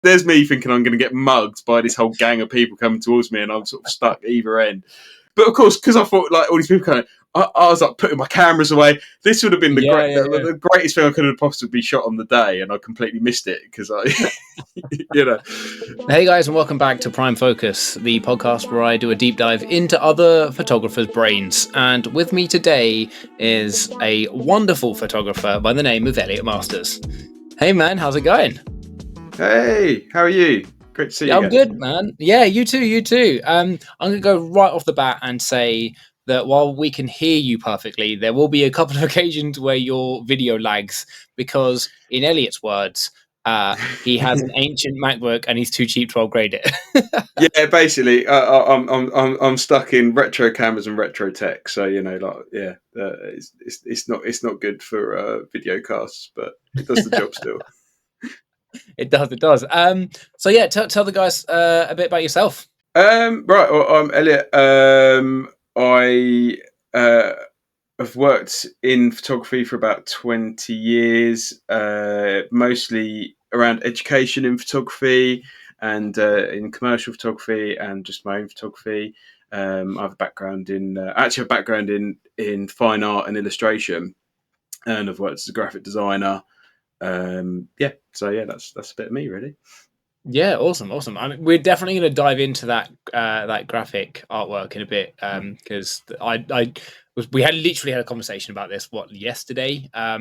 there's me thinking I'm going to get mugged by this whole gang of people coming towards me, and I'm sort of stuck either end. But of course, because I thought like all these people coming, I was like putting my cameras away. This would have been the greatest thing I could have possibly shot on the day, and I completely missed it because I, you know. Hey guys, and welcome back to Prime Focus, the podcast where I do a deep dive into other photographers' brains. And with me today is a wonderful photographer by the name of Elliot Masters. Hey man, how's it going? Hey, how are you? Great to see you. I'm good, man. Yeah, you too. I'm going to go right off the bat and say that while we can hear you perfectly, there will be a couple of occasions where your video lags because, in Elliot's words, he has an ancient MacBook and he's too cheap to upgrade it. Yeah, basically, I'm stuck in retro cameras and retro tech. So it's not good for video casts, but it does the job still. It does. So yeah, tell the guys a bit about yourself. Right, well, I'm Elliot. I have worked in photography for about 20 years, mostly around education in photography and in commercial photography and just my own photography. I have a background in fine art and illustration, and I've worked as a graphic designer. That's a bit of me, really. Yeah, awesome. I mean, we're definitely going to dive into that graphic artwork in a bit because we had literally had a conversation about this yesterday, or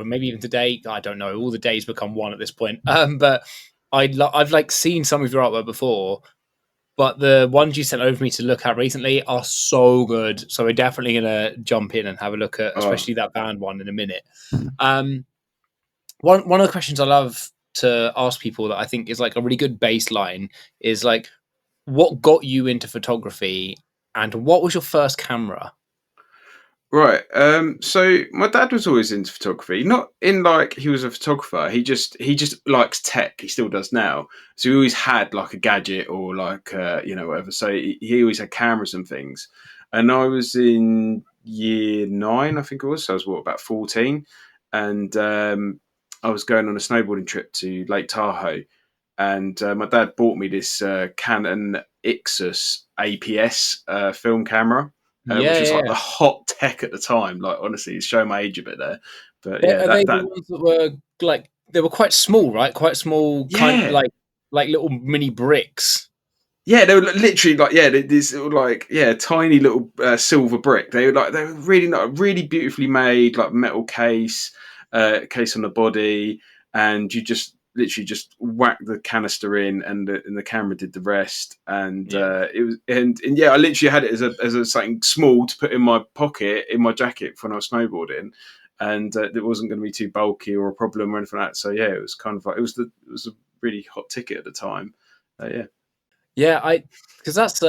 maybe even today. I don't know. All the days become one at this point. But I've like seen some of your artwork before, but the ones you sent over to me to look at recently are so good. So we're definitely going to jump in and have a look at, especially that band one in a minute. One of the questions I love to ask people that I think is like a really good baseline is like, what got you into photography and what was your first camera? Right. So my dad was always into photography. Not in like he was a photographer. He just likes tech. He still does now. So he always had like a gadget or like whatever. So he always had cameras and things. And I was in year 9, I think it was. So I was about 14, and I was going on a snowboarding trip to Lake Tahoe, and my dad bought me this Canon Ixus APS film camera. Which was like the hot tech at the time. Like honestly, it's showing my age a bit there. But yeah, are they the ones that were like they were quite small, right? Quite small, kind of like little mini bricks. Yeah, they were literally like these tiny little silver brick. They were really beautifully made, like metal case on the body, and you just literally just whack the canister in, and the camera did the rest. And it was I literally had it as a something small to put in my pocket in my jacket when I was snowboarding, and it wasn't going to be too bulky or a problem or anything like that. So yeah, it was kind of like it was a really hot ticket at the time. Yeah, because that's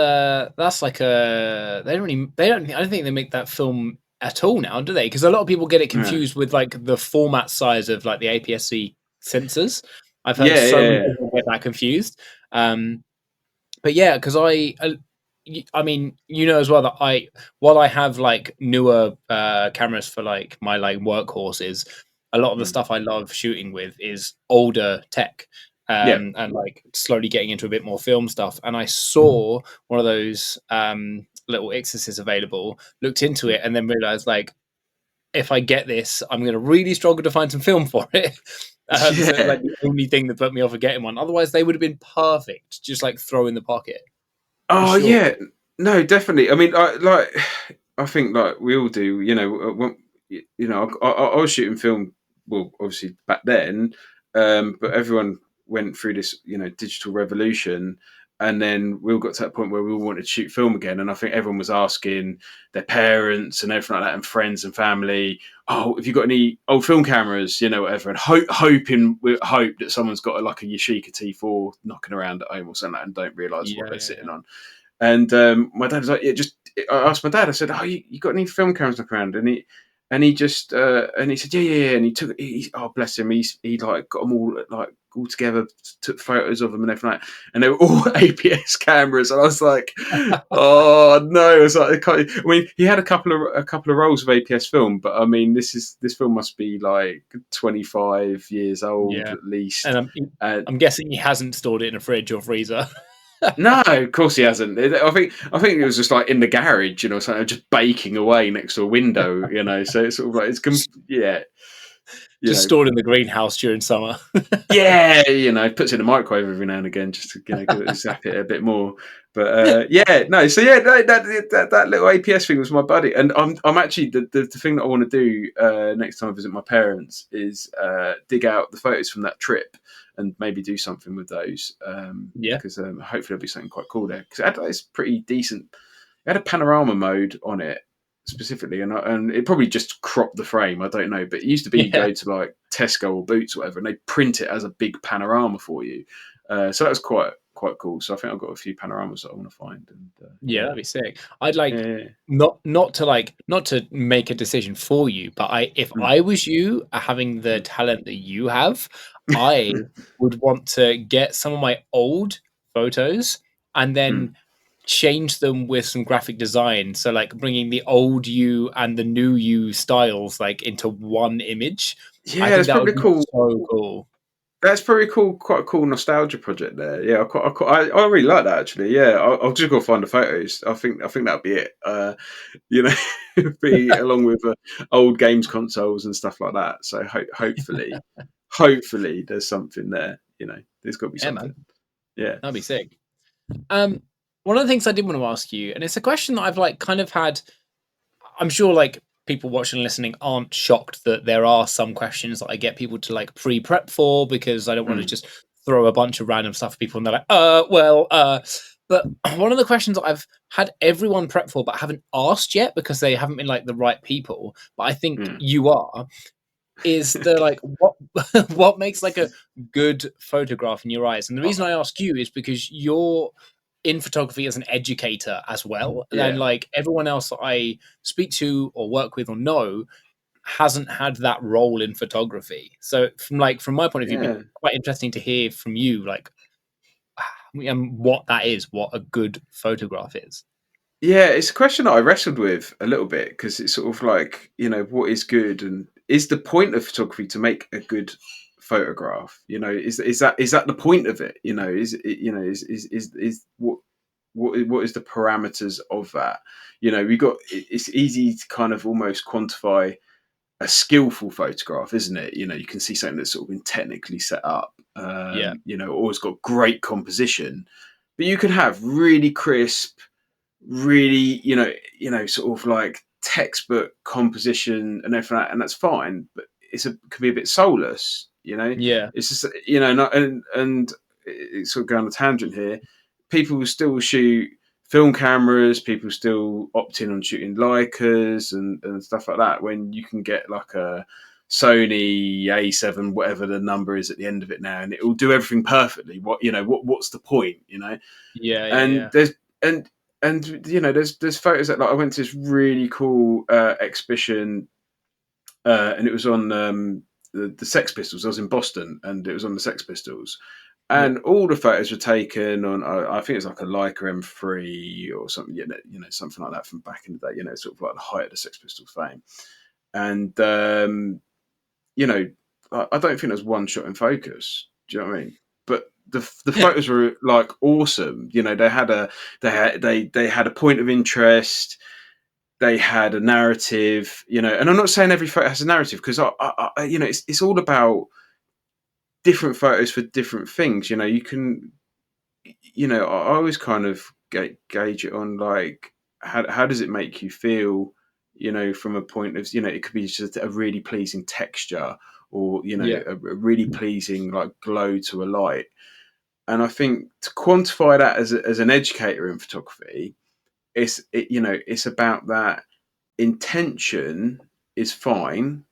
like I don't think they make that film at all now, do they? Because a lot of people get it confused with like the format size of like the APS-C sensors. I've heard many people get that confused. But yeah, because I mean, you know as well that while I have like newer cameras for like my like workhorses, a lot of the stuff I love shooting with is older tech. And like slowly getting into a bit more film stuff. And I saw one of those little Ixuses available, looked into it, and then realized like, if I get this, I'm going to really struggle to find some film for it. So it's like the only thing that put me off of getting one. Otherwise, they would have been perfect, just like throw in the pocket. Oh yeah, no, definitely. I mean, I think like we all do. I was shooting film. Well, obviously back then, but everyone went through this, digital revolution, and then we all got to that point where we all wanted to shoot film again. And I think everyone was asking their parents and everything like that, and friends and family, "Oh, have you got any old film cameras?" Whatever, and hoping that someone's got like a Yashica T4 knocking around at home or something like that and don't realise what they're sitting on. And my dad was like, I asked my dad, I said, "Oh, you got any film cameras knocking around?" And and he just and he said, yeah, and he took oh bless him, he like got them all together, took photos of them and everything, and they were all APS cameras, and I was like, oh no, it was like, I mean, he had a couple of rolls of APS film, but I mean, this film must be like 25 years old Yeah, at least. and And I'm guessing he hasn't stored it in a fridge or freezer. no, of course he hasn't. I think it was just like in the garage, something just baking away next to a window, So it's sort of like yeah, Just stored in the greenhouse during summer. yeah, puts it in the microwave every now and again just to give it zap it a bit more. But yeah, no. So yeah, that little APS thing was my buddy, and I'm actually the thing that I want to do next time I visit my parents is dig out the photos from that trip and maybe do something with those. Yeah, Because hopefully there'll be something quite cool there. Because it's pretty decent. It had a panorama mode on it specifically, and it probably just cropped the frame. I don't know, but it used to be you yeah, go to like Tesco or Boots or whatever, and they print it as a big panorama for you. So that was quite cool. So I think I've got a few panoramas that I want to find, and yeah. yeah, That'd be sick. I'd like yeah, not to make a decision for you, but if mm. I was you, having the talent that you have, I would want to get some of my old photos and Mm. then change them with some graphic design. So like bringing the old you and the new you styles like into one image. I Yeah, think that's that would probably be cool. so cool. That's pretty cool. Quite a cool nostalgia project there. Yeah, I really like that actually. Yeah, I'll just go find the photos. I think that'll be it. You know, be along with old games consoles and stuff like that. So hopefully there's something there. There's got to be Yeah, man, something. Yeah. that'd be sick. Um, one of the things I did want to ask you, and it's a question that I've like kind of had. I'm sure like people watching and listening aren't shocked that there are some questions that I get people to like pre-prep for because I don't want to Mm, just throw a bunch of random stuff at people and they're like, but one of the questions that I've had everyone prep for but haven't asked yet because they haven't been like the right people, but I think mm. you are, is the like what what makes like a good photograph in your eyes? And the reason I ask you is because you're in photography as an educator as well, and Yeah. like everyone else that I speak to or work with or know hasn't had that role in photography. So from my point of view, it'd be Yeah. quite interesting to hear from you like what that is, what a good photograph is. Yeah, it's a question that I wrestled with a little bit because it's sort of like, what is good, and is the point of photography to make a good photograph? Is that the point of it? Is it, is what is the parameters of that? It's easy to kind of almost quantify a skillful photograph, isn't it? You can see something that's sort of been technically set up, Yeah, or it's got great composition, but you could have really crisp, really, sort of like textbook composition and everything, and that's fine. But could be a bit soulless. yeah, It's just and it's sort of going on a tangent here. People still shoot film cameras. People still opt in on shooting Leicas and stuff like that. When you can get like a Sony A7, whatever the number is at the end of it now, and it will do everything perfectly. What's the point? yeah, yeah, And yeah, and there's photos that, like, I went to this really cool exhibition, and it was on the Sex Pistols. I was in Boston, and it was on the Sex Pistols, yeah, and all the photos were taken on. I think it's like a Leica M3 or something, something like that from back in the day. Sort of like the height of the Sex Pistols fame, and you know, I don't think there's one shot in focus. Do you know what I mean? But the yeah, photos were like awesome. They had a point of interest. They had a narrative. And I'm not saying every photo has a narrative, because it's all about different photos for different things. You can, I always kind of gauge it on, like, how does it make you feel, from a point of, it could be just a really pleasing texture, or yeah, a really pleasing like glow to a light. And I think to quantify that as an educator in photography, it's about that. Intention is fine,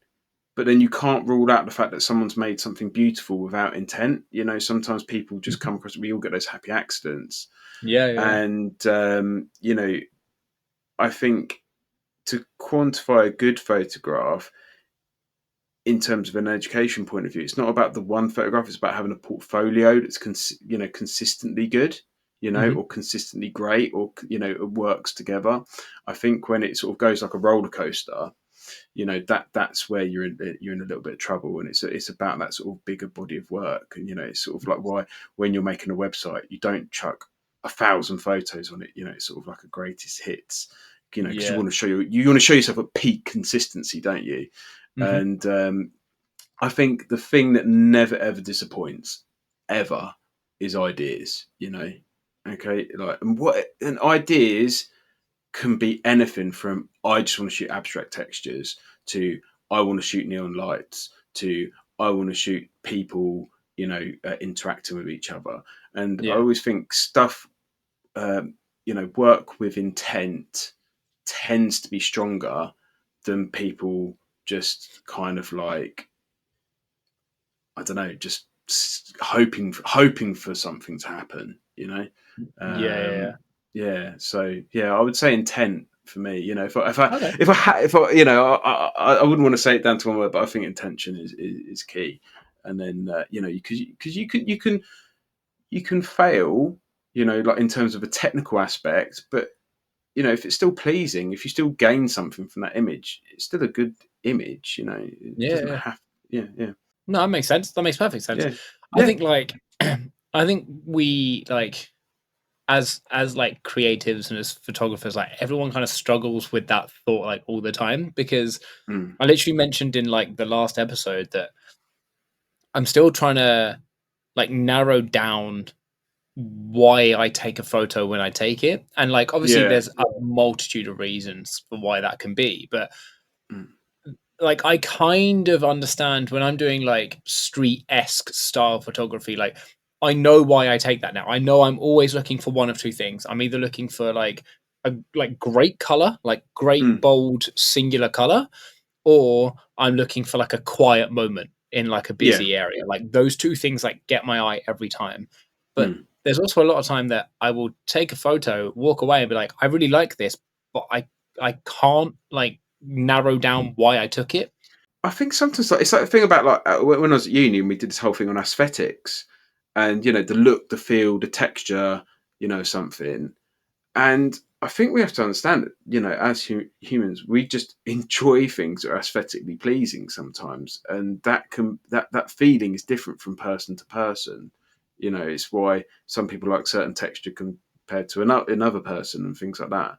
but then you can't rule out the fact that someone's made something beautiful without intent. Sometimes people just mhm, come across, we all get those happy accidents. yeah, yeah, And I think to quantify a good photograph in terms of an education point of view, it's not about the one photograph. It's about having a portfolio that's consistently good, Hmm. or consistently great, or it works together. I think when it sort of goes like a roller coaster, that's where you're in a little bit of trouble, and it's about that sort of bigger body of work. And it's sort of like why when you're making a website, you don't chuck 1,000 photos on it. It's sort of like a greatest hits. Because Yeah. you want to show yourself a peak consistency, don't you? Hmm. And I think the thing that never ever disappoints ever is ideas. Okay, like and ideas can be anything from I just want to shoot abstract textures to I want to shoot neon lights to I want to shoot people, interacting with each other. And I Yeah. always think stuff, work with intent tends to be stronger than people just kind of like, I don't know, just hoping for something to happen. Yeah. Yeah. Yeah. So yeah, I would say intent for me. Okay. If I, I wouldn't want to say it down to one word, but I think intention is key. And then because you can fail, like in terms of a technical aspect, but if it's still pleasing, if you still gain something from that image, it's still a good image. It Yeah. doesn't Yeah. have. Yeah. Yeah. No, that makes sense. That makes perfect sense. Yeah. I Yeah. think like I think we like as like creatives and as photographers, like everyone kind of struggles with that thought like all the time because Mm. I literally mentioned in like the last episode that I'm still trying to like narrow down why I take a photo when I take it. And like obviously Yeah. there's a multitude of reasons for why that can be, but Mm. like I kind of understand when I'm doing like street-esque style photography, like I know why I take that now. I know I'm always looking for one of two things. I'm either looking for like a like great color, like great Mm. bold singular color, or I'm looking for like a quiet moment in like a Yeah. busy area. Like those two things like get my eye every time. But Mm. there's also a lot of time that I will take a photo, walk away and be like, I really like this, but I can't like narrow down why I took it. I think sometimes it's like the thing about like when I was at uni and we did this whole thing on aesthetics, and the look, the feel, the texture, something. And I think we have to understand that, as humans, we just enjoy things that are aesthetically pleasing sometimes, and that feeling is different from person to person. It's why some people like certain texture compared to another person and things like that.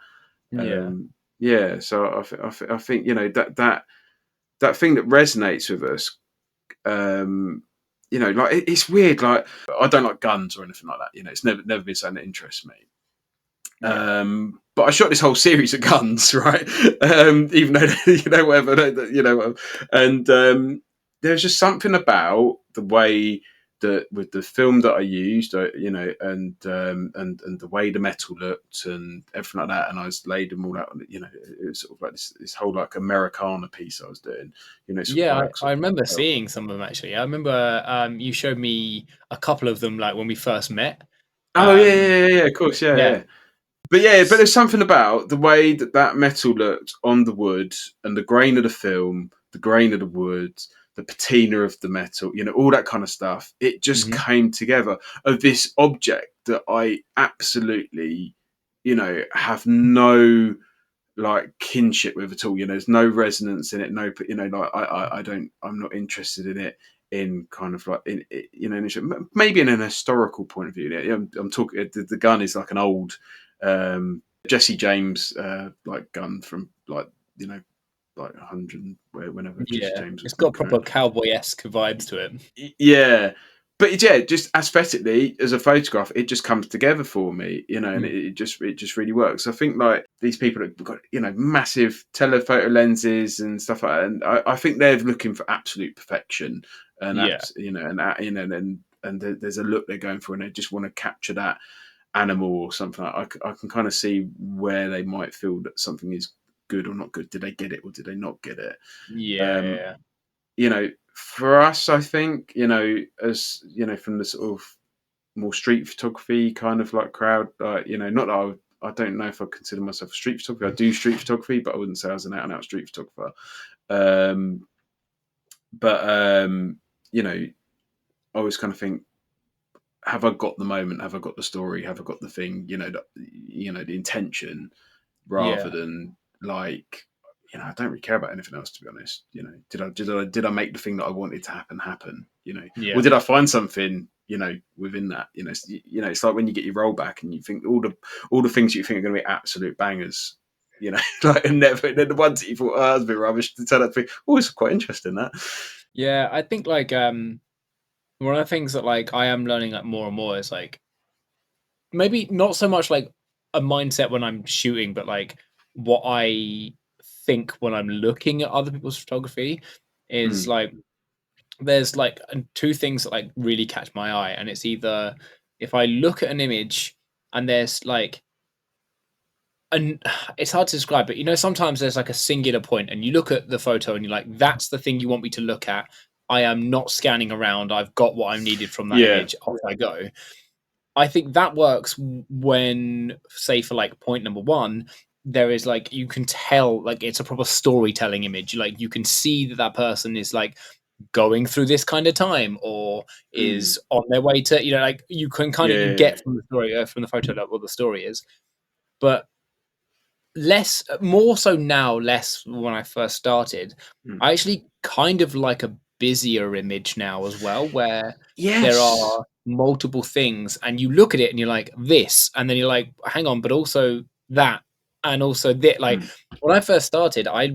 Yeah. Yeah, so I think that thing that resonates with us. Um, like it's weird. Like I don't like guns or anything like that. It's never been something that interests me. Yeah. But I shot this whole series of guns, right? Even though whatever, and there's just something about the way that with the film that I used, and the way the metal looked and everything like that, and I was laid them all out. It was sort of like this whole like Americana piece I was doing. Sort of Yeah, like I sort remember of. seeing some of them actually. I remember you showed me a couple of them like when we first met. Oh yeah, Um, yeah, yeah, yeah, of course, yeah, yeah. yeah. But there's something about the way that metal looked on the wood and the grain of the film, the grain of the wood, the patina of the metal, all that kind of stuff. It just Hmm. came together of this object that I absolutely, have no like kinship with at all. There's no resonance in it. No, like I don't. I'm not interested in it in kind of like maybe in an historical point of view. I'm talking. The gun is like an old Jesse James like gun from like like 100 whenever Jesse Yeah. James It's was got knocking proper around. cowboy-esque vibes to it. Yeah, but yeah, just aesthetically as a photograph, it just comes together for me, and Mm. it just really works. I think like these people have got massive telephoto lenses and stuff like that, and I think they're looking for absolute perfection, and Yeah. there's a look they're going for, and they just want to capture that animal or something. I can kind of see where they might feel that something is good or not good. Did they get it or did they not get it? Yeah. Um, Yeah. for us, I think, from the sort of more street photography kind of like crowd, not that I don't know if I consider myself a street photographer. I do street photography, but I wouldn't say I was an out and out street photographer. But you know, I always kind of think, have I got the moment? Have I got the story? Have I got the thing? The intention, rather Yeah. than like, I don't really care about anything else, to be honest. Did I make the thing that I wanted to happen? Or Yeah. did I find something, within that? It's like when you get your roll back and you think all the things you think are going to be absolute bangers. Like, and then the ones that you thought, that's a bit rubbish, to turn out to be, it's quite interesting, that. Yeah. I think like one of the things that like I am learning like more and more is like maybe not so much like a mindset when I'm shooting, but like what I think when I'm looking at other people's photography is Mm, like there's like two things that like really catch my eye, and it's either if I look at an image and there's like and it's hard to describe, but sometimes there's like a singular point and you look at the photo and you're like, that's the thing you want me to look at. I am not scanning around. I've got what I'm needed from that yeah. image. Off I go. I think that works when, say, for like point number one, there is like you can tell like it's a proper storytelling image. Like you can see that that person is like going through this kind of time or Mm, is on their way to like you can kind of you yeah. get from the story from the photo like what the story is, but less more so now, less when I first started. Mm. I actually kind of like a busier image now as well, where there Yes. are multiple things and you look at it and you're like this, and then you're like, hang on, but also that, and also that. Like Mm, when I first started, I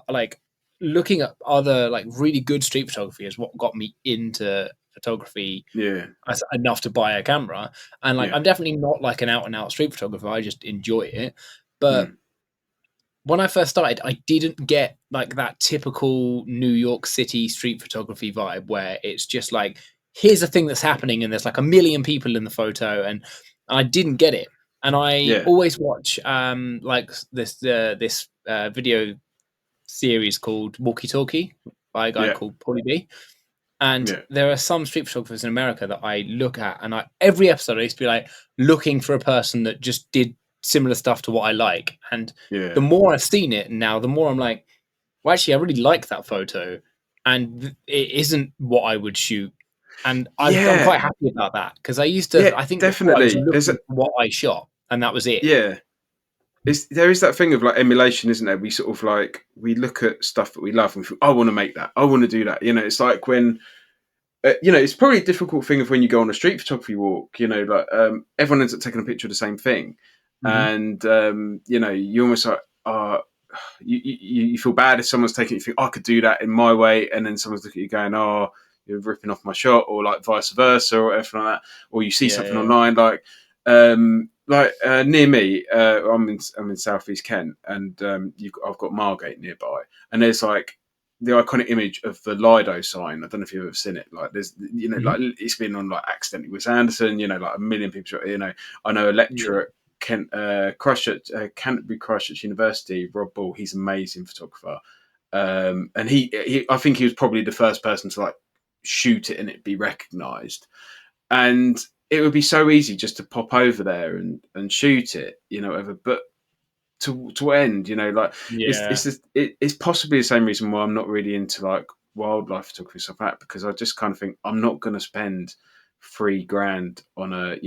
like looking at other like really good street photography is what got me into photography yeah. enough to buy a camera. And like Yeah. I'm definitely not like an out and out street photographer. I just enjoy it. But Mm, when I first started, I didn't get like that typical New York City street photography vibe where it's just like, here's a thing that's happening and there's like a million people in the photo, and I didn't get it. And I yeah. always watch like this video series called Walkie Talkie by a guy Yeah. called Paulie B. And Yeah. there are some street photographers in America that I look at, and every episode I used to be like looking for a person that just did similar stuff to what I like. And the Yeah. more I've seen it now, the more I'm like, well, actually, I really like that photo, and it isn't what I would shoot. And I'm Yeah. quite happy about that because I used to. Yeah. I think before I was Definitely. looking for what I shot, and that was it. Yeah. There is that thing of like emulation, isn't there? We sort of like, we look at stuff that we love and we think, I want to make that. I want to do that. It's like when, it's probably a difficult thing of when you go on a street photography walk, like everyone ends up taking a picture of the same thing. Hmm. And, you almost like, you feel bad if someone's taking it, you think, I could do that in my way. And then someone's looking at you going, you're ripping off my shot, or like vice versa, or everything like that. Or you see Yeah, something yeah, online, near me, I'm in southeast Kent, and I've got Margate nearby, and there's like the iconic image of the Lido sign. I don't know if you've ever seen it. Like there's, hmm like it's been on like Accidentally Wes Anderson. Like a million people. I know a yeah, lecturer at Canterbury Christchurch University, Rob Ball. He's an amazing photographer, and I think he was probably the first person to like shoot it and it be recognised. And it would be so easy just to pop over there and shoot it, whatever. But to end, like yeah, it's possibly the same reason why I'm not really into like wildlife photography and stuff like that, because I just kind of think I'm not going to spend 3 grand on a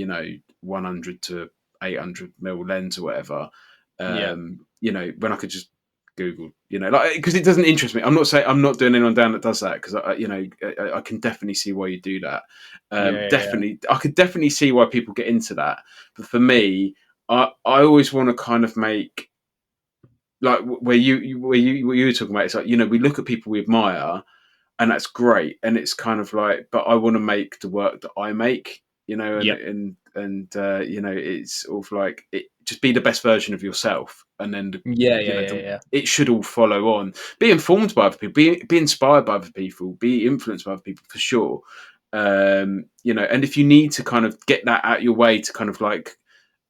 100 to 800 mil lens or whatever. yeah, When I could just Google, like, because it doesn't interest me. I'm not saying I'm not doing anyone down that does that, because I can definitely see why you do that. yeah, yeah, Definitely, I could definitely see why people get into that. But for me, I always want to kind of make like where you were talking about. It's like, we look at people we admire, and that's great, and it's kind of like, but I want to make the work that I make, and yeah, it's sort of like, just be the best version of yourself, and then yeah, yeah, yeah, yeah. it should all follow on. Be informed by other people, be inspired by other people, be influenced by other people, for sure. And if you need to kind of get that out your way to kind of like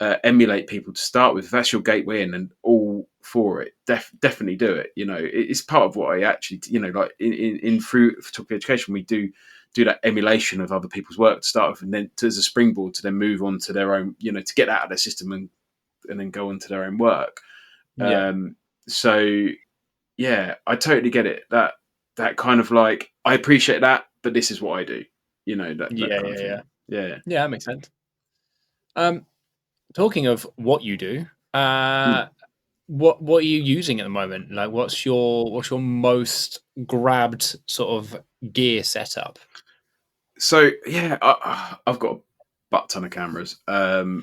emulate people to start with, if that's your gateway in, and all for it, definitely do it. It's part of what I actually, like in through photography education, we do that emulation of other people's work to start with, and then as a springboard to then move on to their own, to get out of their system and and then go on to their own work. Yeah. So yeah, I totally get it. That kind of like, I appreciate that, but this is what I do. That Yeah. kind of Yeah. Yeah. thing. Yeah. Yeah. That makes sense. Um, Talking of what you do, Mm. what are you using at the moment? Like, what's your most grabbed sort of gear setup? So yeah, I've got a butt ton of cameras. So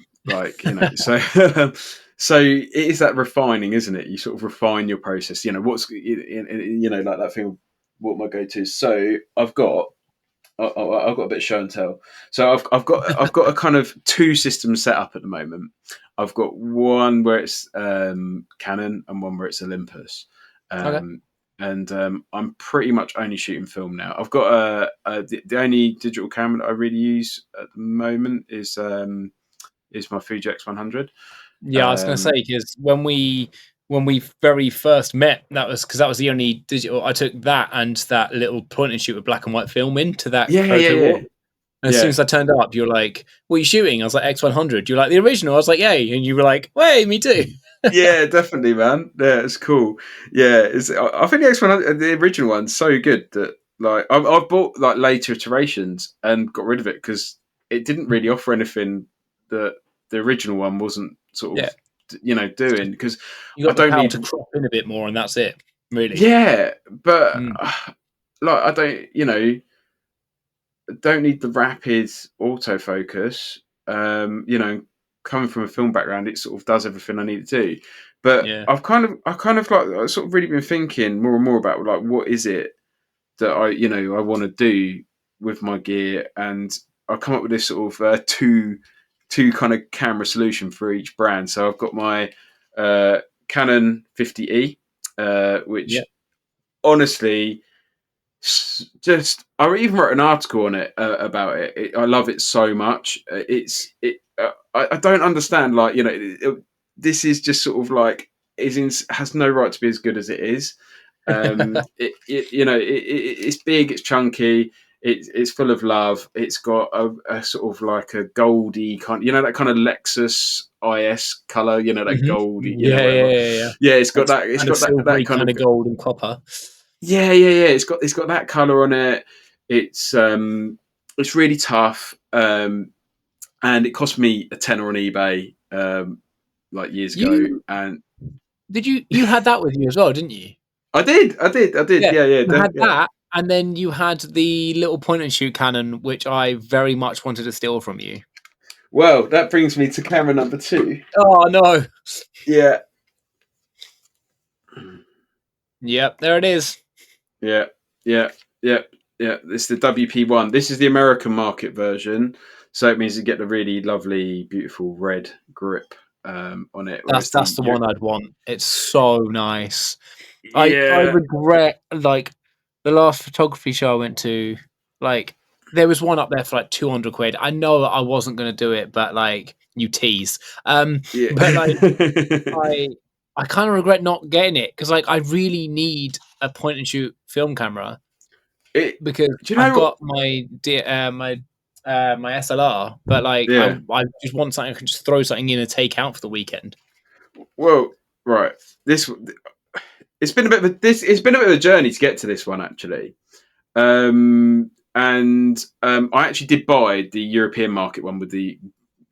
so it is that refining, isn't it? You sort of refine your process. Like that thing. What my go to is. So I've got a bit of show and tell. So I've got a kind of two systems set up at the moment. I've got one where it's Canon and one where it's Olympus. Okay. Um, and I'm pretty much only shooting film now. I've got the only digital camera that I really use at the moment is my Fuji X100. Yeah, I was going to say Um, because when we very first met, that was because that was the only digital. I took that and that little point and shoot with black and white film into that yeah, yeah, photo yeah, walk. And as soon yeah. as I turned up, you're like, "What are you shooting?" I was like, "X100." You're like, "The original." I was like, "Yay!" And you were like, "Wait, me too." Yeah, definitely, man. Yeah, it's cool. Yeah, I think the X100, the original one's so good that like I've bought like later iterations and got rid of it because it didn't really offer anything that the original one wasn't sort Yeah, of it's just doing, because you I got the don't power need. to crop in a bit more, and that's it, really. Yeah, but Mm, like I don't need the rapid autofocus. Coming from a film background, it sort of does everything I need to do. But yeah. I've sort of really been thinking more and more about like what is it that I want to do with my gear, and I come up with this sort of two kind of camera solution for each brand. So I've got my Canon 50E, Yeah. which honestly, just I even wrote an article on it about it. I love it so much. I don't understand, like, this is just sort of like has no right to be as good as it is. It's big, it's chunky, it's full of love. It's got a sort of like a goldy kind, that kind of Lexus IS color, that goldy, Yeah, yeah, whatever. yeah, yeah. Yeah, it's got That's that. It's kind of got that silvery, kind kind of. of gold and copper. Yeah, yeah, yeah. It's got that color on it. It's really tough. And it cost me a tenner on eBay like years ago, You and you had that with you as well, didn't you? I did. Yeah, Yeah, yeah, you had yeah. that, and then you had the little point and shoot cannon, which I very much wanted to steal from you. Well, that brings me to camera number two. Oh no! Yeah, Yep, there it is. yeah, yeah, yeah, yeah. It's the WP1. This is the American market version, so it means you get the really lovely, beautiful red grip on it, That's whereas that's the the one I'd want. It's so nice. I yeah, regret, like, the last photography show I went to, like, there was one up there for like 200 quid. I know that I wasn't gonna do it, but like you tease. yeah. But like I I kind of regret not getting it because like I really need a point and shoot film camera it. because Do you I've know what? got my SLR, but like Yeah. I just want something I can just throw something in and take out for the weekend. Well, right. This it's been a bit of a this it's been a bit of a journey to get to this one, actually. And I actually did buy the European market one with the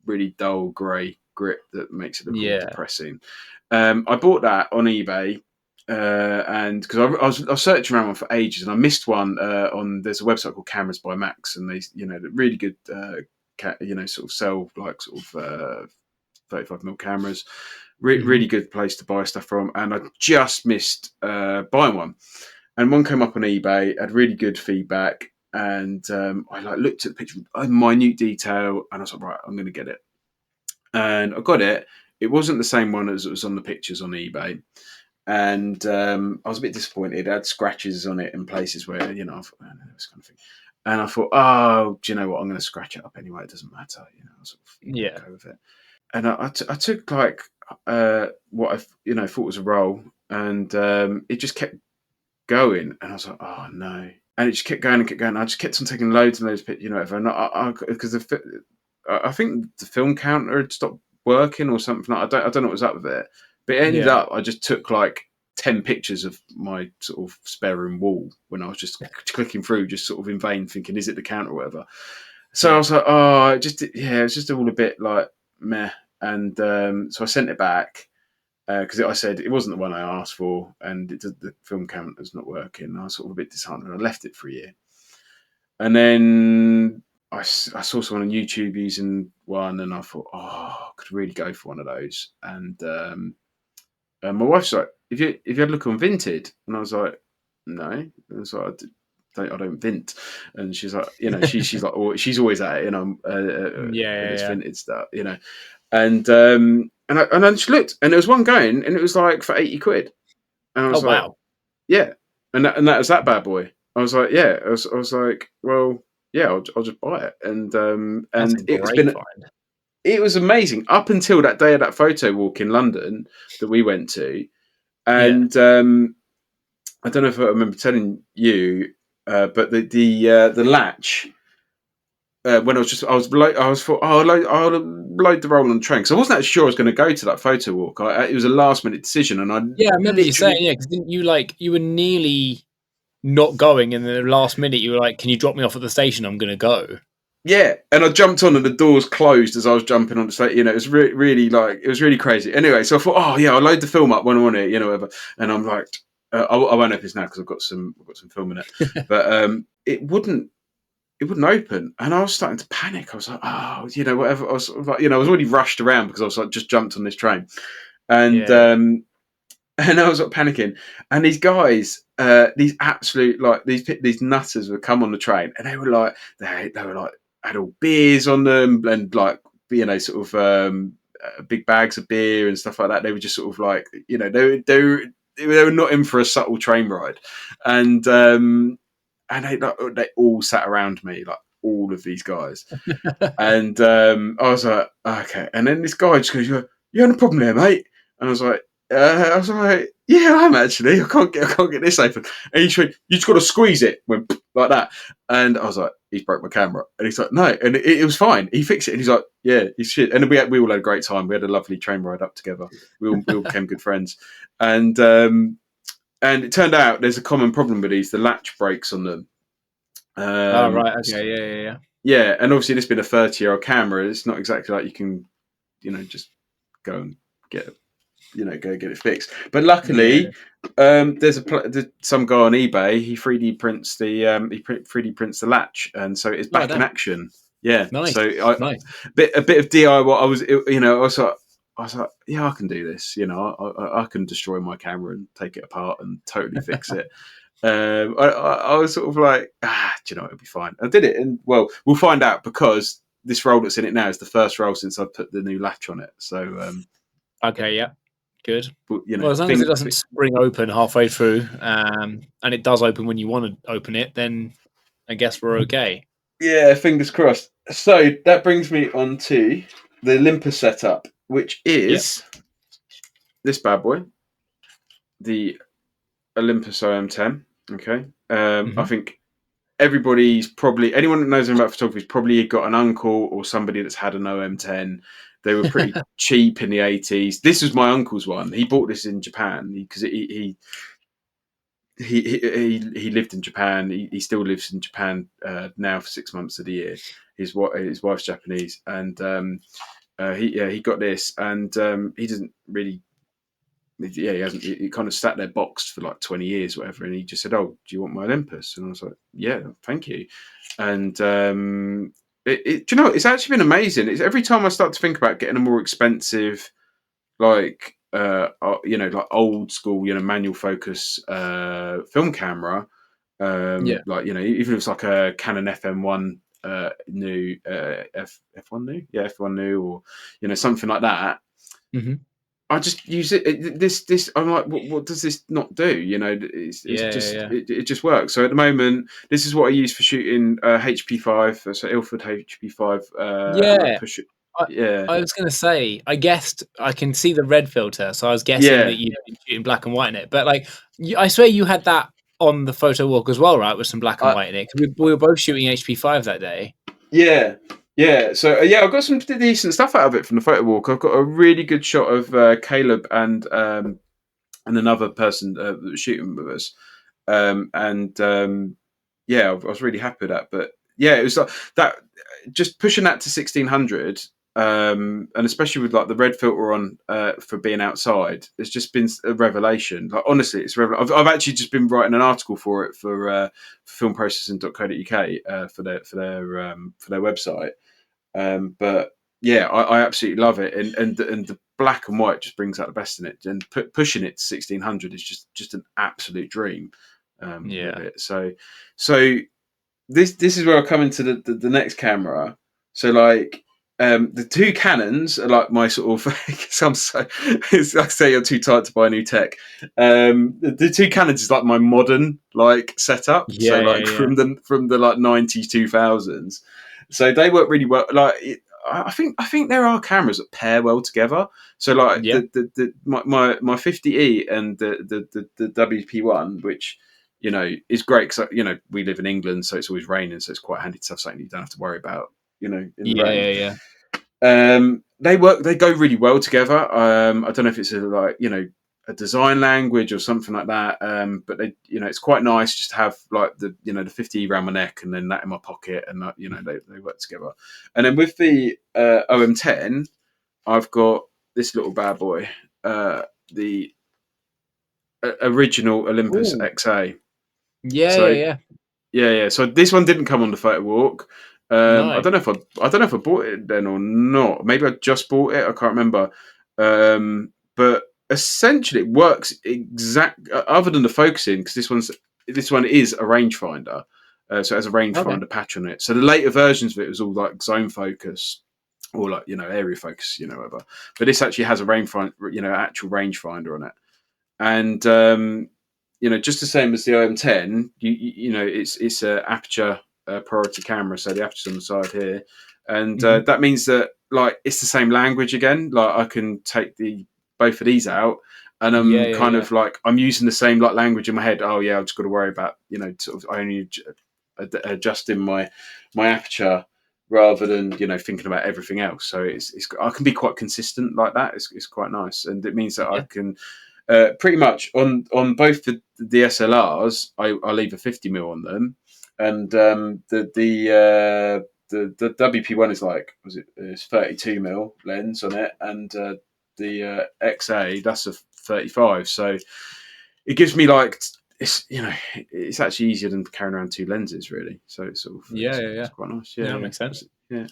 really dull grey grip that makes it look all Yeah. depressing. I bought that on eBay. And because I was searching around one for ages, and I missed one on there's a website called Cameras by Max, and they they're really good sort of sell like sort of 35mm cameras. Hmm. Really good place to buy stuff from, and I just missed buying one. And one came up on eBay, had really good feedback, and I like looked at the picture, minute detail, and I was like, right, I'm going to get it. And I got it. It wasn't the same one as it was on the pictures on eBay, and I was a bit disappointed. It had scratches on it in places where I thought, this kind of thing. And I thought, oh, do you know what? I'm going to scratch it up anyway. It doesn't matter, I'll sort Yeah. of go with it. And I took like what I thought was a roll, and it just kept going, and I was like, oh no, and it just kept going and kept going. I just kept on taking loads and loads of pictures, whatever. And because I think the film counter had stopped working or something. I don't know what was up with it, but it ended up I just took like 10 pictures of my sort of spare room wall when I was just clicking through, just sort of in vain, thinking, is it the count or whatever? So I was like, oh, it was just all a bit like meh. And so I sent it back because I said it wasn't the one I asked for, and the film counter's not working. I was sort of a bit disheartened. I left it for a year, and then I saw someone on YouTube using one, and I thought, oh, I could really go for one of those. And my wife's like, "If you had a look on Vinted," and I was like, "No," and so I don't vint. And she's like, she's like, she's always at it, with this vintage stuff, and I just looked, and there was one going, and it was like for 80 quid, and I was like, wow. yeah, and that was that bad boy. I was like, yeah, I was like, well, yeah, I'll just buy it, and That's a great find. it was amazing up until that day of that photo walk in London that we went to, Yeah. and I don't know if I remember telling you, but the latch. When I thought, oh, I'll load the roll on the train because I wasn't actually sure I was going to go to that photo walk. It was a last minute decision, and I Yeah, I remember you saying, literally, because didn't you you were nearly not going, and then the last minute you were like, "Can you drop me off at the station? I'm going to go." yeah, and I jumped on, and the doors closed as I was jumping on the stage. It was really like it was really crazy. Anyway, so I thought, oh yeah, I'll load the film up when I'm on it, whatever. And I'm like, I won't open this now because I've got some film in it, but it wouldn't open, and I was starting to panic. I was like, oh, whatever. I was sort of like, I was already rushed around because I was like just jumped on this train, and Yeah. and I was like panicking. And these guys, these absolute like these nutters would come on the train, and they were like they were like had all beers on them, and like sort of big bags of beer and stuff like that. They were just sort of like they were not in for a subtle train ride, and and they all sat around me, like all of these guys. And I was like, okay. And then this guy just goes, "You having a problem there, mate?" And I was like, "Yeah, I'm actually. I can't get this open." And he went, "You just got to squeeze it," went like that. And I was like, "He's broke my camera." And he's like, "No," and it was fine. He fixed it, and he's like, "Yeah, he's shit." And we all had a great time. We had a lovely train ride up together. We all became good friends. And it turned out there's a common problem with these. The latch breaks on them. Oh, right. Okay. Yeah. Yeah, and obviously this being a 30-year-old camera, it's not exactly like you can, just go and get, go get it fixed. But Yeah. luckily, there's some guy on eBay. He 3D prints the 3D prints the latch, and so it's Oh, back in damn. action. Yeah, Nice. so Nice. a bit of DIY. I was like, yeah, I can do this. I can destroy my camera and take it apart and totally fix it. I was sort of like, do you know, it'll be fine. I did it, and well, we'll find out because this roll that's in it now is the first roll since I put the new latch on it. So, Okay. Yeah. Good. but, Well, as long as it doesn't spring open halfway through, and it does open when you want to open it, then I guess we're okay. yeah, fingers crossed. So that brings me on to the Olympus setup, which Yeah. is this bad boy, the Olympus OM10. Okay, I think anyone that knows anything about photography has probably got an uncle or somebody that's had an OM10. They were pretty cheap in the 80s. This was my uncle's one. He bought this in Japan because he lived in Japan. He still lives in Japan now for 6 months of the year. His wife's Japanese, and he got this, and he doesn't really. Yeah, he hasn't. He kind of sat there boxed for like 20 years, whatever. And he just said, "Oh, do you want my Olympus?" And I was like, "Yeah, thank you." And do you know, it's actually been amazing. It's every time I start to think about getting a more expensive, like like old school, manual focus film camera, Yeah. like even if it's like a Canon FM1 new F1 new, yeah, F1 new, or something like that. Mm-hmm. I just use it. This. I'm like, what does this not do? It's just Yeah. it just works. So at the moment, this is what I use for shooting HP5, so Ilford HP5, and I Yeah. push it. I, Yeah, I was going to say, I guessed I can see the red filter, so I was guessing yeah, that you'd been shooting black and white in it. But I swear you had that on the photo walk as well, right? With some black and I, white in it. 'Cause we were both shooting HP5 that day. yeah. Yeah, so yeah, I've got some decent stuff out of it from the photo walk. I've got a really good shot of Caleb and another person that was shooting with us, and yeah, I was really happy with that. But yeah, it was like that, just pushing that to 1600, and especially with like the red filter on for being outside, it's just been a revelation. Like honestly, I've actually just been writing an article for it for filmprocessing.co.uk for their website. But yeah, I absolutely love it, and the black and white just brings out the best in it, and pushing it to 1600 is just an absolute dream with Yeah. it. So this is where I come into the next camera. So like the two Canons are like my sort of some so it's like say you're too tired to buy new tech. The two Canons is like my modern like setup. So Yeah, yeah, like yeah. from the like 90s 2000s. So they work really well. Like I think there are cameras that pair well together. So like Yeah. my 50E and the WP1, which is great because we live in England, so it's always raining, so it's quite handy to have something you don't have to worry about, in the Yeah, rain. yeah, yeah. They go really well together. I don't know if it's a design language or something like that, but it's quite nice just to have like the 50 around my neck and then that in my pocket, and they work together. And then with the OM10, I've got this little bad boy, the original Olympus Ooh. XA. Yeah, yeah, So yeah. yeah. So this one didn't come on the photo walk. I No. don't know if I bought it then or not. Maybe I just bought it. I can't remember. But essentially, it works other than the focusing, because this one is a rangefinder. So it has a Okay. rangefinder patch on it. So the later versions of it was all like zone focus or like area focus, whatever. But this actually has a rangefinder, actual rangefinder on it. And just the same as the OM10, it's a aperture priority camera, so the aperture's on the side here, and Hmm. that means that like it's the same language again. Like I can take the both of these out, and Yeah, I'm yeah, kind yeah. of like I'm using the same like language in my head. Oh yeah, I've just got to worry about sort of only adjusting my aperture rather than thinking about everything else. So it's I can be quite consistent like that. It's quite nice, and it means that I Yeah. can pretty much on both the DSLRs, I leave a 50mm on them, and the WP1 is like it's 32mm lens on it, and the XA that's a 35. So it gives me like it's actually easier than carrying around two lenses really. So Yeah, yeah, it's yeah. quite nice. Yeah, Yeah, that yeah, makes sense. yeah.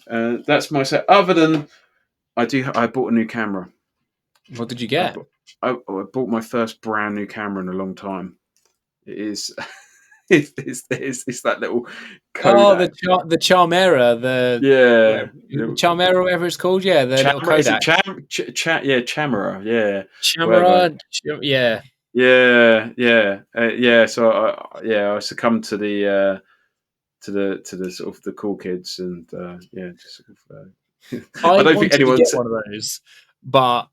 That's my set. Other than I bought a new camera. What did you I get? bought, I bought my first brand new camera in a long time. It is it's that little Oh, Kodak. the Charmera, the Yeah, whatever, Charmera, whatever it's called. Yeah, the little Chamera. Is it Kodak. yeah, Chamera. Yeah, whatever. Chamera. Yeah. Yeah. Yeah. So I succumbed to the sort of the cool kids, and yeah, just sort of. I I don't think wanted to get anyone's. one of those, but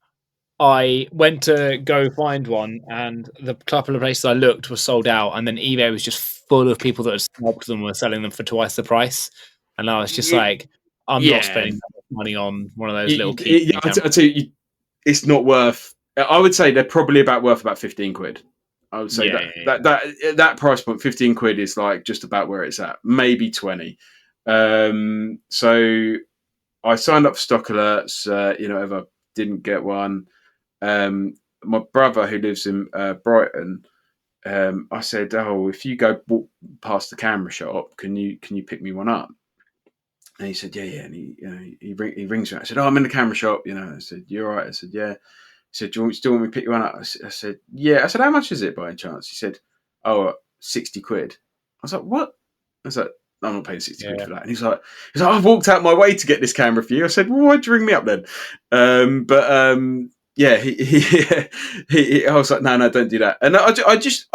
I went to go find one, and the couple of places I looked were sold out, and then eBay was just full of people that had swapped them, were selling them for twice the price, and I was just like, I'm not Yeah, spending that much money on one of those little keychain I cameras. tell you, it's not worth. I would say they're probably about worth about 15 quid. I would say Yeah, that yeah, that yeah. that price point, 15 quid, is like just about where it's at, maybe 20. So I signed up for stock alerts. If I didn't get one, my brother who lives in Brighton, I said, "Oh, if you go walk past the camera shop, can you pick me one up?" And he said, "Yeah." And he rings me. I said, "Oh, I'm in the camera shop." I said, "You're right." I said, "Yeah." He said, still want me to pick you one up?" I said, "Yeah." I said, "How much is it by any chance?" He said, "Oh, 60 quid." I was like, "What?" I was like, "I'm not paying 60 quid Yeah. for that." And he's like, "I've walked out my way to get this camera for you." I said, "Well, why'd you ring me up then?" But yeah, I was like, "No, don't do that." And I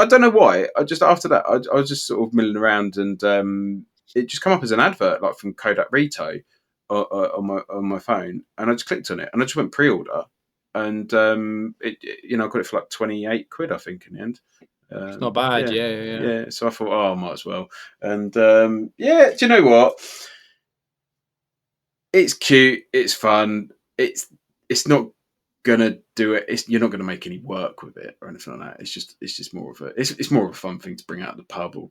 don't know why. I just after that, I was just sort of milling around, and it just come up as an advert like from Kodak Rito on my phone, and I just clicked on it, and I just went pre-order, and I got it for like 28 quid, I think, in the end. It's not bad. Yeah, Yeah, yeah, yeah. yeah. So I thought, oh, I might as well. And yeah, do you know what? it's cute, it's fun, it's not gonna do it. You're not gonna make any work with it or anything like that. It's just more of a it's more of a fun thing to bring out of the pub or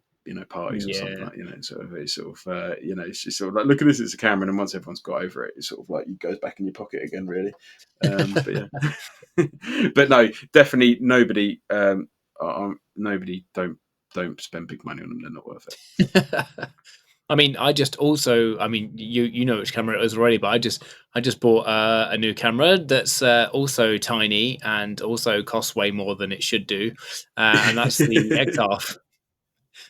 parties or something Yeah. like sort of it's just sort of like look at this, it's a camera, and once everyone's got over it, it's sort of like it goes back in your pocket again, really. But yeah, but no, definitely nobody. Nobody don't spend big money on them. They're not worth it. I mean, I mean, you know which camera it was already, but I just bought a new camera that's also tiny and also costs way more than it should do, and that's the Xrf.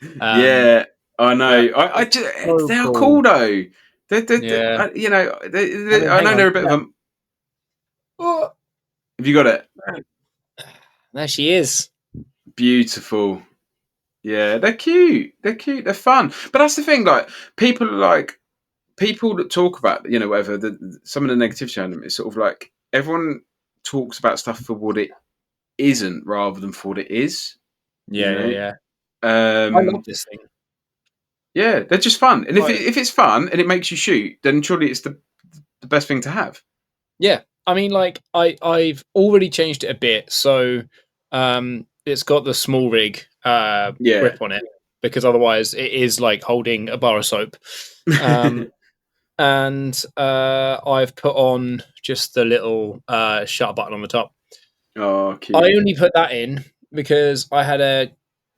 Um, Yeah, I know. I it's just, so they are cool. cool though. Yeah. I mean, I hang know on. they're a bit of Yeah. a. Oh, Have you got it? there she is. Beautiful. Yeah, they're cute. They're cute. They're fun. But that's the thing. Like people that talk about whatever some of the negativity on them is sort of like everyone talks about stuff for what it isn't rather than for what it is. You Yeah, yeah, know. yeah. I love Um, this thing. yeah, they're just fun. And Right. if it's fun and it makes you shoot, then surely it's the best thing to have. Yeah, I mean, like I've already changed it a bit, so it's got the small rig Yeah. grip on it because otherwise it is like holding a bar of soap. Um, and I've put on just the little shutter button on the top. Oh, I cute. only put that in because I had a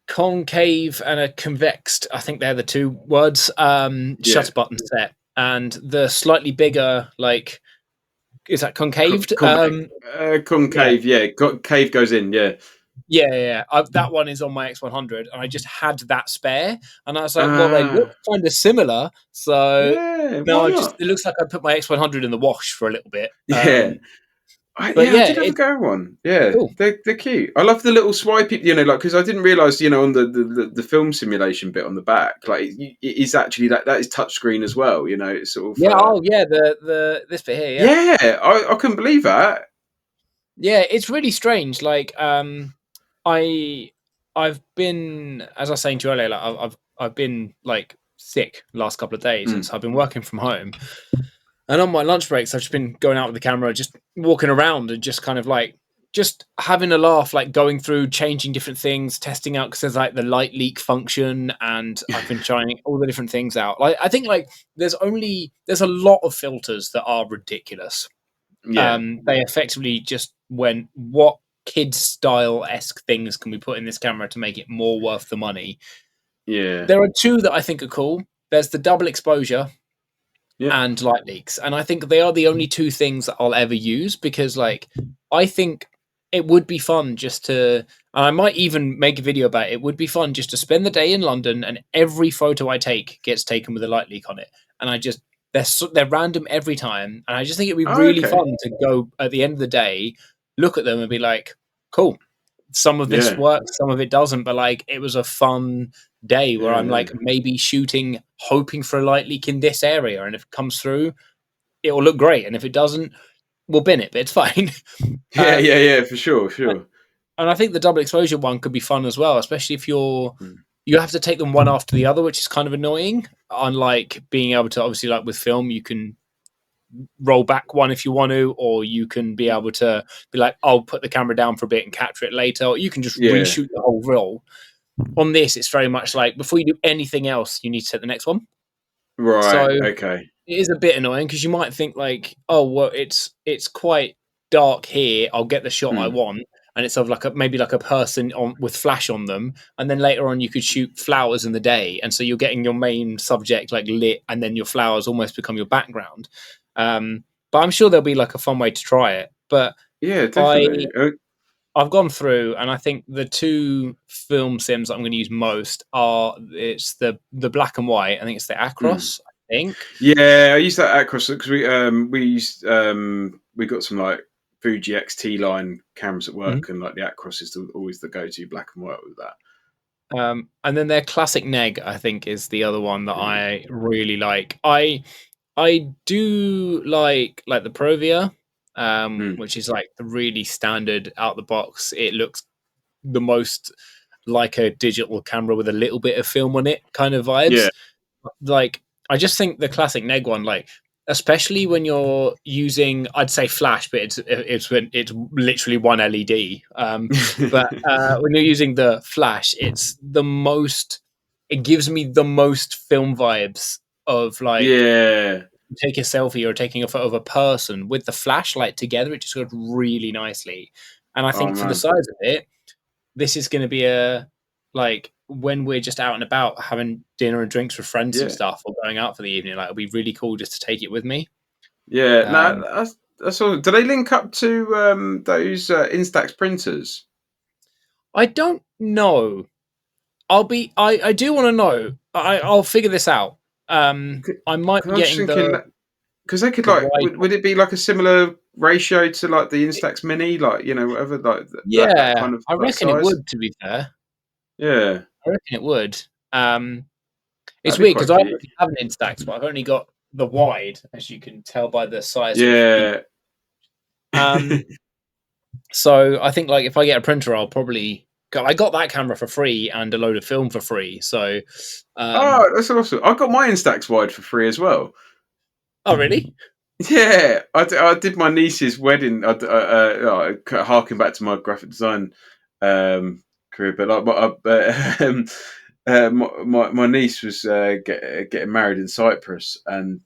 concave and a convexed, I think they're the two words, Yeah. shutter button set, and the slightly bigger, like, is that concaved? Convex, Yeah, concave. Yeah, cave goes in. Yeah. yeah, yeah. Yeah. That one is on my X100, and I just had that spare, and I was like, well, they look Ah, kind of similar, so yeah. no, Why not? it looks like I put my X100 in the wash for a little bit. Yeah. But I yeah, did have a it's go one. Yeah, cool. they're cute. I love the little swipey, like because I didn't realize, on the film simulation bit on the back, like it is actually that is touchscreen as well. It's sort of Yeah. Oh, yeah. The this bit here. Yeah. yeah. I couldn't believe that. Yeah. It's really strange. Like, I I've been, as I was saying to you earlier, like I've been like sick the last couple of days, and Mm. so I've been working from home. And on my lunch breaks, I've just been going out with the camera, just walking around and just kind of like just having a laugh, like going through, changing different things, testing out because there's like the light leak function, and I've been trying all the different things out. Like I think like there's a lot of filters that are ridiculous. Yeah, They effectively just went, what kid style esque things can we put in this camera to make it more worth the money? yeah, There are two that I think are cool. There's the double exposure yeah. and light leaks. And I think they are the only two things that I'll ever use because, like, I think it would be fun just to, and I might even make a video about it. It would be fun just to spend the day in London and every photo I take gets taken with a light leak on it. And they're random every time. And I just think it'd be Oh, really okay. fun to go at the end of the day, look at them and be like, cool. Some of this Yeah, works, some of it doesn't, but like it was a fun day where I'm yeah, like maybe shooting, hoping for a light leak in this area, and if it comes through, it will look great, and if it doesn't, we'll bin it, but it's fine. yeah, yeah, um, yeah. For sure, sure. and I think the double exposure one could be fun as well, especially if Mm. you have to take them one after the other, which is kind of annoying. Unlike being able to, obviously, like with film, you can roll back one if you want to, or you can be able to be like, I'll put the camera down for a bit and capture it later, or you can just Yeah. reshoot the whole roll. On this, it's very much like before you do anything else, you need to set the next one. So Right. it Okay. is a bit annoying because you might think like, oh well, it's quite dark here. I'll get the shot I Mm. want, and it's of like maybe like a person on with flash on them, and then later on you could shoot flowers in the day, and so you're getting your main subject like lit, and then your flowers almost become your background. But I'm sure there'll be like a fun way to try it. But Yeah, I definitely. I've gone through, and I think the two film sims that I'm going to use most are it's the black and white. I think it's the Mm. Acros. I think. Yeah, I use that across because we got some like Fuji XT line cameras at Mhm. work, and like the Acros is always the go to black and white with that. And then their classic neg, I think, is the other one that Mm. I really like. I do like the Provia, Mm. which is like the really standard out the box. It looks the most like a digital camera with a little bit of film on it kind of Yeah, vibes. Like I just think the classic neg one, like especially when you're using, I'd say flash, but it's literally one LED. But when you're using the flash, it gives me the most film vibes of like Yeah. take a selfie or taking a photo of a person with the flashlight together. It just goes really nicely, and I Oh think for the man. size of it, this is going to be a like when we're just out and about having dinner and drinks with friends and Yeah. stuff, or going out for the evening. Like, it'll be really cool just to take it with me. Yeah. No, Um, that's all. Do they link up to those Instax printers? I don't know. I do want to know. I'll figure this out. I might Because be I'm just getting thinking, because they could the like, wide. would it be like a similar ratio to like the Instax Mini, like whatever, like that Yeah, kind of I like reckon it size? would. To be fair, Yeah, I reckon it would. It's that'd be weird because quite I cute. actually have an Instax, but I've only got the wide, as you can tell by the size of the. Yeah. Um, so I think like if I get a printer, I'll probably. I got that camera for free and a load of film for free. So, Oh, that's awesome! I got my Instax wide for free as well. oh really? Yeah, I did my niece's wedding. Harking back to my graphic design career, but like, my niece was getting married in Cyprus, and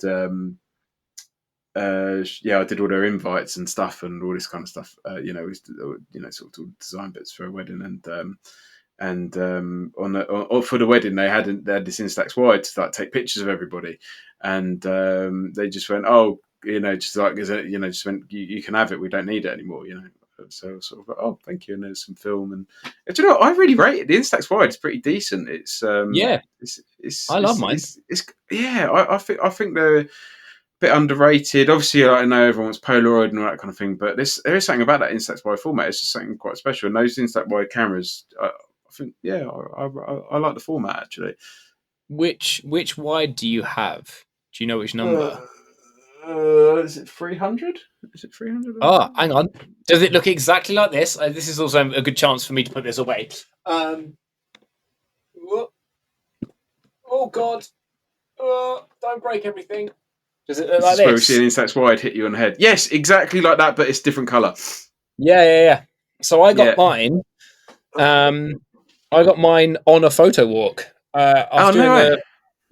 yeah, I did all their invites and stuff, and all this kind of stuff. Sort of all design bits for a wedding, for the wedding they had this Instax wide to like take pictures of everybody, and they just went, oh, just like just went, you can have it, we don't need it anymore, So sort of like, oh, thank you, and there's some film, and do you know what? I really rate it. The Instax wide is pretty decent. Yeah, I love mine. It's yeah. I think they're bit underrated. Obviously, I know everyone's Polaroid and all that kind of thing, but there is something about that Instax wide format. It's just something quite special. And those Instax wide cameras, I think, yeah, I like the format actually. Which wide do you have? Do you know which Uh, number? is it 300? Is it 300? Oh, hang on. Does it look exactly like this? This is also a good chance for me to put this away. Whoop. Oh God! Don't break everything. Does it look Is like this where we see this? an Instax wide hit you on the head? Yes, exactly like that, but it's different color. Yeah. So I got Yeah. mine. I got mine on a photo walk. I was Oh no doing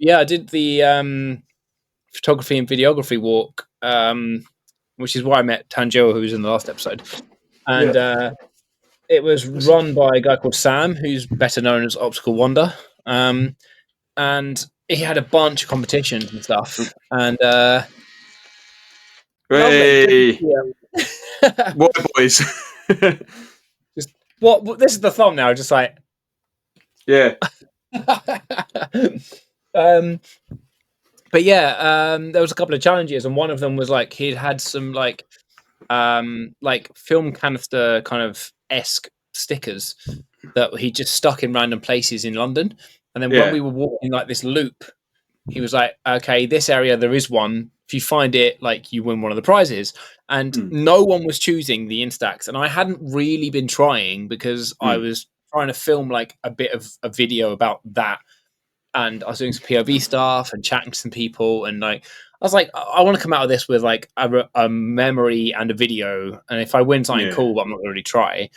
way. I did the photography and videography walk, which is why I met Tangela, who was in the last episode. Yeah. And it was run by a guy called Sam, who's better known as Optical Wonder. And he had a bunch of competitions and stuff. And lovely. Good to Hey, see you. white boys. Just what? This is the thumbnail. Just like. Yeah. um, but yeah, there was a couple of challenges, and one of them was like he'd had some like film canister kind of esque stickers that he just stuck in random places in London. And then when Yeah. we were walking like this loop, he was like, okay, this area there is one. If you find it, like you win one of the prizes. And Mm, no one was choosing the Instax. And I hadn't really been trying because I mm, was trying to film like a bit of a video about that. And I was doing some POV stuff and chatting to some people. And like, I was like, I want to come out of this with like a memory and a video. And if I win something yeah. cool, but I'm not going to really try.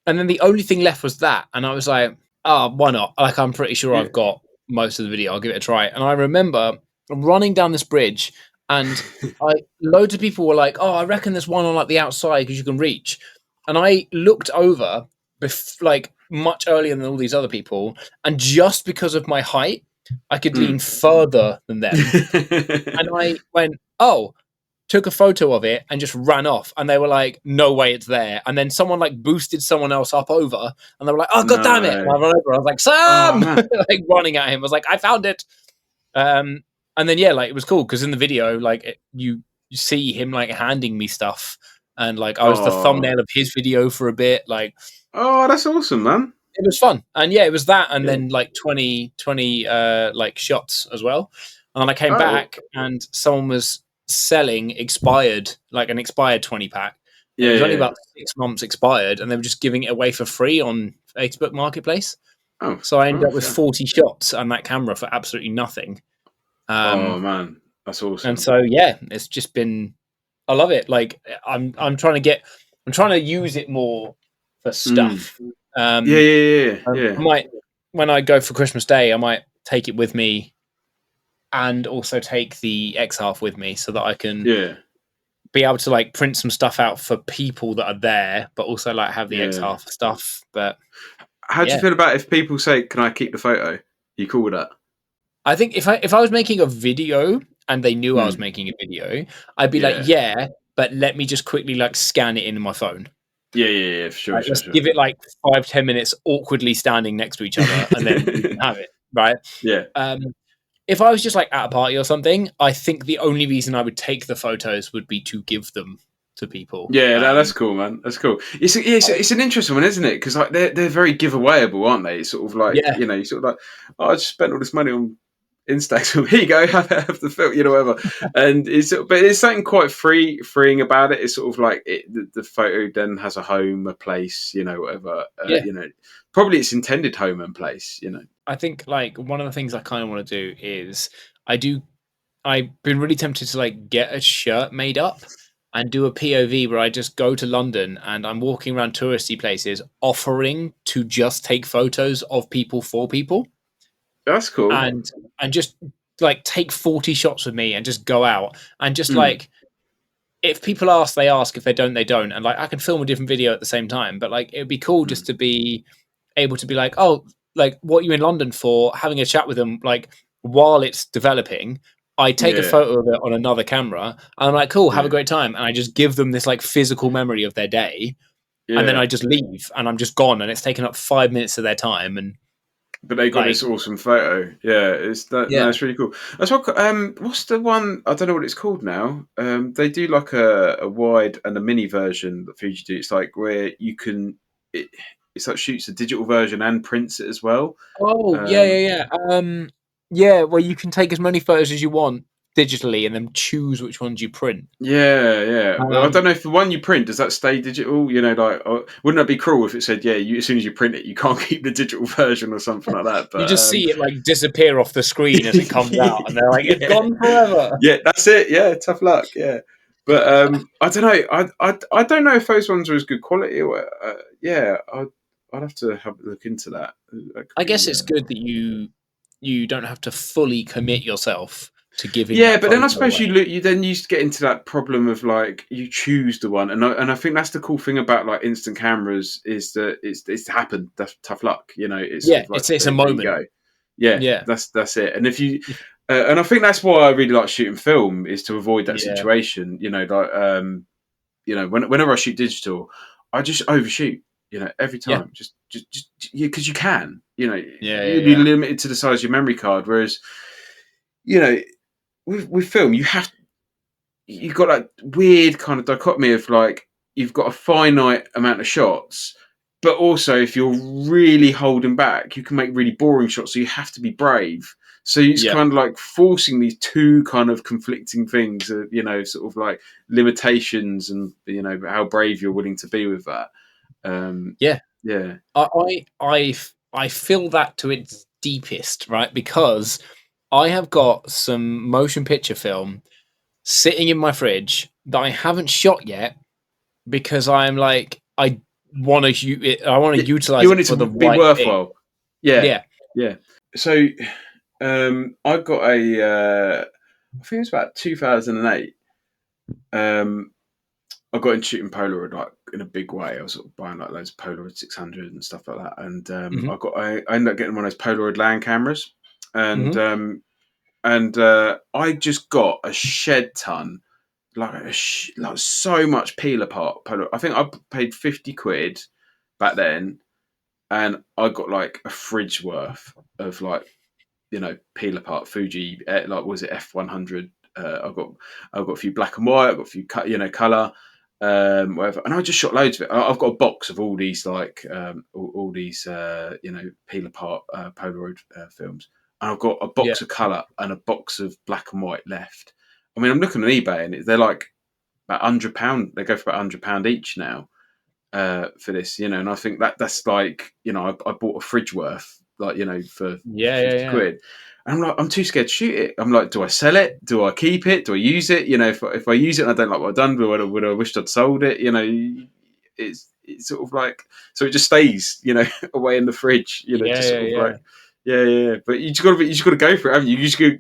And then the only thing left was that. And I was like, oh, why not? Like, I'm pretty sure Yeah. I've got most of the video. I'll give it a try. And I remember running down this bridge and loads of people were like, oh, I reckon there's one on like the outside because you can reach. And I looked over like much earlier than all these other people. And just because of my height, I could lean Mm. further than them. And I went, oh, took a photo of it and just ran off. And they were like, no way it's there. And then someone like boosted someone else up over and they were like, oh, God damn it. And I No. ran over. I was like, Oh Sam, man. like running at him. I was like, I found it. And then, yeah, like it was cool because in the video, like you see him like handing me stuff. And like I was the Oh. thumbnail of his video for a bit. Like Oh, that's awesome, man. it was fun. And yeah, it was that. And Yeah. then like 20 like shots as well. And then I came Oh. back and someone was selling expired, like an expired 20 pack. And it Yeah, was only yeah. about 6 months expired. And they were just giving it away for free on Facebook Marketplace. Oh, So I ended oh, up with fair. 40 shots and that camera for absolutely nothing. Oh Um, man. That's And awesome. so yeah, it's just been I love it. Like I'm trying to use it more for Mm. stuff. Yeah, yeah, yeah, I yeah, might when I go for Christmas Day, I might take it with me and also take the X half with me so that I can yeah, be able to like print some stuff out for people that are there, but also like have the X yeah. half stuff. But How do you yeah, feel about if people say, "Can I keep the photo?" You cool with that? I think if I was making a video and they knew I was Mm. making a video, I'd be like, Yeah, yeah, but let me just quickly like scan it in my phone. yeah, yeah, yeah. For sure, Right, sure, let's sure. give it like 5-10 minutes awkwardly standing next to each other, and then we can have it. Right. Yeah, Um, if I was just like at a party or something, I think the only reason I would take the photos would be to give them to people. yeah. No, that's cool, man. That's cool. It's an interesting one, isn't it? Because like they're very giveawayable, aren't they? It's sort of like, Yeah, you sort of like, oh, I just spent all this money on Instax. So here you go, have the film, whatever. And but it's something quite freeing about it. It's sort of like the photo then has a home, a place, whatever. yeah. Probably its intended home and place. I think like one of the things I kind of want to do is I do. I've been really tempted to like get a shirt made up and do a POV where I just go to London and I'm walking around touristy places offering to just take photos of people for people That's cool. and just like take 40 shots with me and just go out and just Mm, like if people ask, they ask. If they don't, they don't. And like I can film a different video at the same time. But like it would be cool mm. just to be able to be like, oh, like what are you in London for? Having a chat with them, like while it's developing. I take a Yeah, photo of it on another camera, and I'm like, cool, have a yeah, great time. And I just give them this like physical memory of their day, and then yeah. I just leave, and I'm just gone, and it's taken up 5 minutes of their time, and But they got like, this awesome photo. Yeah, it's that. No, yeah. it's really cool. That's what. What's the one? I don't know what it's called now. They do like a wide and a mini version that Fuji do. It's like where you can. It, it's like shoots a digital version and prints it as well. Oh, yeah, Um, yeah, yeah. Yeah, where you can take as many photos as you want digitally, and then choose which ones you print. yeah, yeah. Well, I don't Um, know if the one you print does that stay digital. Like, wouldn't that be cruel if it said, yeah, as soon as you print it, you can't keep the digital version or something like that. you But just see it like disappear off the screen as it comes out, and they're like, "It's yeah, gone forever." yeah, that's it. Yeah, tough luck. Yeah, but I don't know. I don't know if those ones are as good quality. Or, yeah, I'd have to have a look into that. That could I guess be. it's good that you don't have to fully commit yourself to giving Yeah, that but then photo I suppose away. you then used to get into that problem of like you choose the one, and I think that's the cool thing about like instant cameras is that it's happened. That's tough luck. It's Yeah, sort of like it's a there you moment. go. Yeah, Yeah, that's it. And if you and I think that's why I really like shooting film is to avoid that yeah, situation. Like whenever I shoot digital, I just overshoot. Every yeah, time, just yeah, because you can. yeah, yeah, You're yeah, limited to the size of your memory card, whereas you know with film you've got that weird kind of dichotomy of like you've got a finite amount of shots, but also if you're really holding back, you can make really boring shots. So you have to be brave. So it's yeah, kind of like forcing these two kind of conflicting things, sort of like limitations and how brave you're willing to be with that. Um, yeah. yeah, I feel that to its deepest, right? Because I have got some motion picture film sitting in my fridge that I haven't shot yet because I'm like I want to you utilize want it it for the to be right thing. worthwhile. Yeah, Yeah. yeah. So I got I think it was about 2008. Um, I got into shooting Polaroid like in a big way. I was sort of buying like loads of Polaroid 600 and stuff like that, and Hmm. I ended up getting one of those Polaroid land cameras, and Hmm. I just got a shed ton, like like so much peel apart Polaroid. I think I paid 50 quid back then, and I got like a fridge worth of like peel apart Fuji, like was it F100. I've got a few black and white. I've got a few color, whatever. And I just shot loads of it. I've got a box of all these like all these peel apart Polaroid films, and I've got a Yeah. box of color and a box of black and white left. I mean, I'm looking on eBay and they're like about £100. They go for about £100 each now for this, and I think that's like, I bought a fridge worth, like, for Yeah. Yeah. 50 Yeah. quid. And I'm like, I'm too scared to shoot it. I'm like, do I sell it? Do I keep it? Do I use it? You know, if I use it and I don't like what I've done, would I wished I'd sold it? You know, it's sort of like, so it just stays, you know, away in the fridge. You know, Yeah, just yeah, sort of yeah. like, yeah. But you just got to go for it, haven't you? You just got,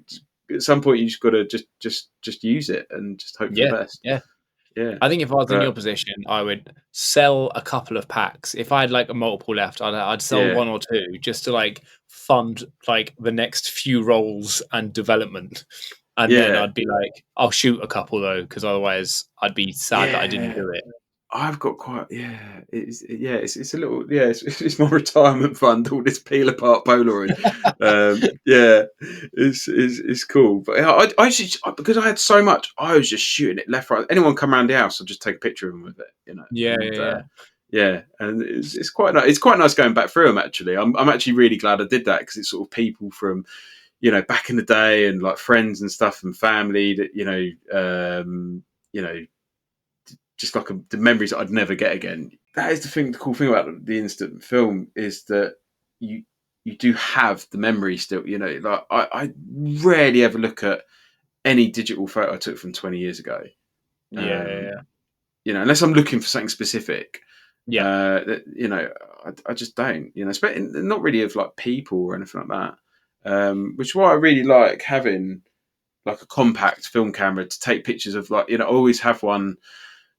at some point you just got to just use it and just hope for the Yeah, best. yeah. Yeah, I think if I was in your but position, I would sell a couple of packs. If I had like a multiple left, I'd sell yeah, one or two just to like fund like the next few rolls and development. And then yeah, I'd be like, I'll shoot a couple though, because otherwise I'd be sad that I didn't yeah. do it. I've got quite it's a little it's my retirement fund, all this peel apart Polaroid. Yeah, it's cool. But yeah, I just, because I had so much, I was just shooting it left, right. Anyone come around the house, I'll just take a picture of them with it, you know. Yeah, And yeah, yeah. yeah, and it's quite nice. It's quite nice going back through them. Actually, I'm actually really glad I did that, because it's sort of people from, you know, back in the day, and like friends and stuff and family that, you know, just like the memories that I'd never get again. That is the thing. The cool thing about the instant film is that you you do have the memory still. You know, like I rarely ever look at any digital photo I took from 20 years ago. Yeah, Um, yeah, you know, unless I'm looking for something specific. yeah. You know, I just don't. You know, not really of like people or anything like that. Which is why I really like having like a compact film camera to take pictures of, like, you know, I always have one,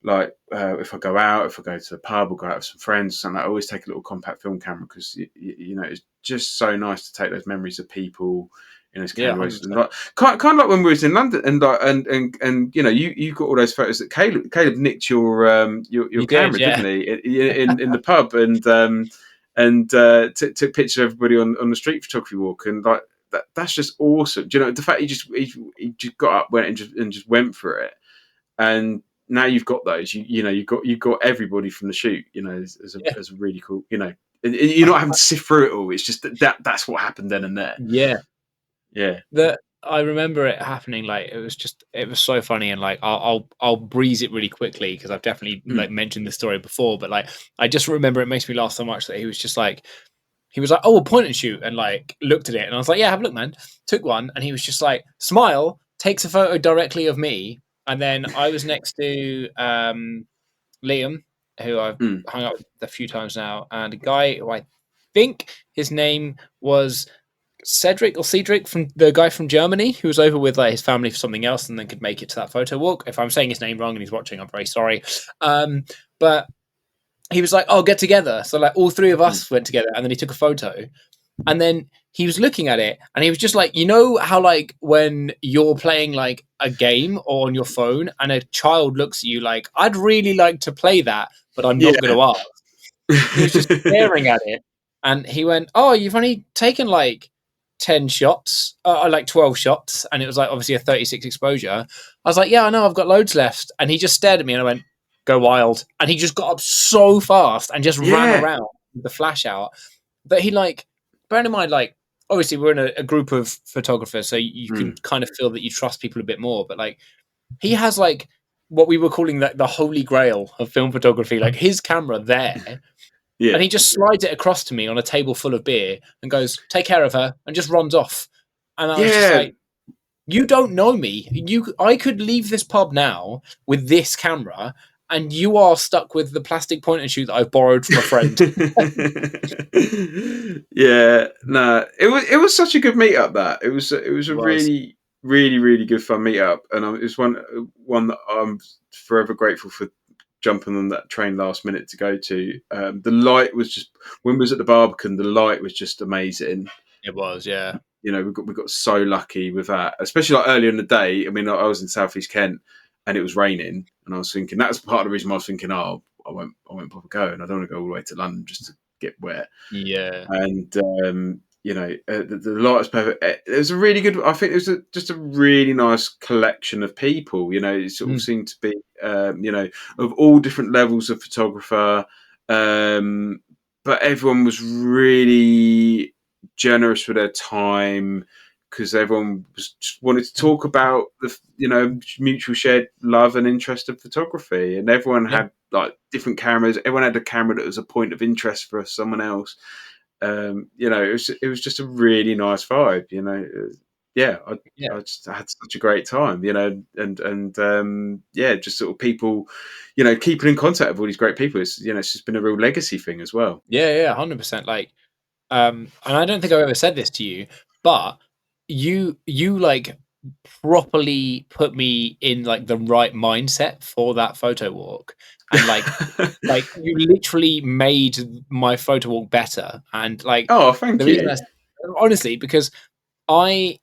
like if I go out, if I go to a pub or go out with some friends or something, I always take a little compact film camera, because you know, it's just so nice to take those memories of people in those Yeah, cameraways. And 100%. like kind of like when we was in London, and like and you know, you got all those photos that Caleb nicked your You did, camera, yeah. didn't he, in the pub, and took pictures of everybody on the street photography walk, and like that's just awesome. Do you know the fact he just got up, went and just went for it, and now you've got those. You know, you've got everybody from the shoot. You know, Yeah. as a really cool. You know, you're not having to sift through it all. It's just that's what happened then and there. Yeah. Yeah. That I remember it happening. Like it was so funny, and like I'll breeze it really quickly because I've definitely Mm. like mentioned this story before. But like I just remember it makes me laugh so much that he was like, oh, a point and shoot, and like looked at it, and I was like, yeah, have a look, man. Took one, and he was just like, smile, takes a photo directly of me, and then I was next to Liam, who I've Mm. hung out with a few times now, and a guy who I think his name was Cedric from the guy from Germany who was over with like his family for something else and then could make it to that photo walk. If I'm saying his name wrong and he's watching, I'm very sorry. But he was like, "Oh, get together." So like all three of Mm. us went together, and then he took a photo, and then he was looking at it, and he was just like, you know how like when you're playing like a game or on your phone, and a child looks at you like, "I'd really like to play that, but I'm not going Yeah. to ask." He was just staring at it, and he went, "Oh, you've only taken like 10 shots, like 12 shots," and it was like obviously a 36 exposure. I was like, "Yeah, I know, I've got loads left," and he just stared at me, and I went, "Go wild," and he just got up so fast and just ran Yeah. around with the flash out that he like, bearing in mind, like obviously we're in a group of photographers, so you can Mm. kind of feel that you trust people a bit more, but like he has like what we were calling the holy grail of film photography, like his camera there, Yeah. and he just slides it across to me on a table full of beer and goes, "Take care of her," and just runs off. And I was just Yeah. like, "You don't know me. I could leave this pub now with this camera, and you are stuck with the plastic point and shoot that I've borrowed from a friend." Yeah, no, it was such a good meetup. That it was It a was. really good fun meetup, and it's one that I'm forever grateful for jumping on that train last minute to go to. The light was just, when we was at the Barbican, the light was just amazing. It was, yeah. You know, we got so lucky with that, especially like earlier in the day. I mean, I was in Southeast Kent and it was raining, and I was thinking, that's part of the reason why I was thinking, oh, I won't bother going. I don't want to go all the way to London just to get wet. Yeah. And you know, the light was perfect. It was a really good. I think it was just a really nice collection of people. You know, it sort of Mm. seemed to be, you know, of all different levels of photographer, but everyone was really generous with their time, because everyone was just wanted to talk about the, you know, mutual shared love and interest of photography, and everyone Yeah. had like different cameras. Everyone had a camera that was a point of interest for someone else. you know, it was just a really nice vibe. You know, yeah, Yeah. I just had such a great time. You know, and yeah, just sort of people, you know, keeping in contact with all these great people. It's, you know, it's just been a real legacy thing as well. Yeah, 100%. Like, and I don't think I've ever said this to you, but you like properly put me in like the right mindset for that photo walk, and like you literally made my photo walk better. And like Oh, the thank reason you. that's honestly because I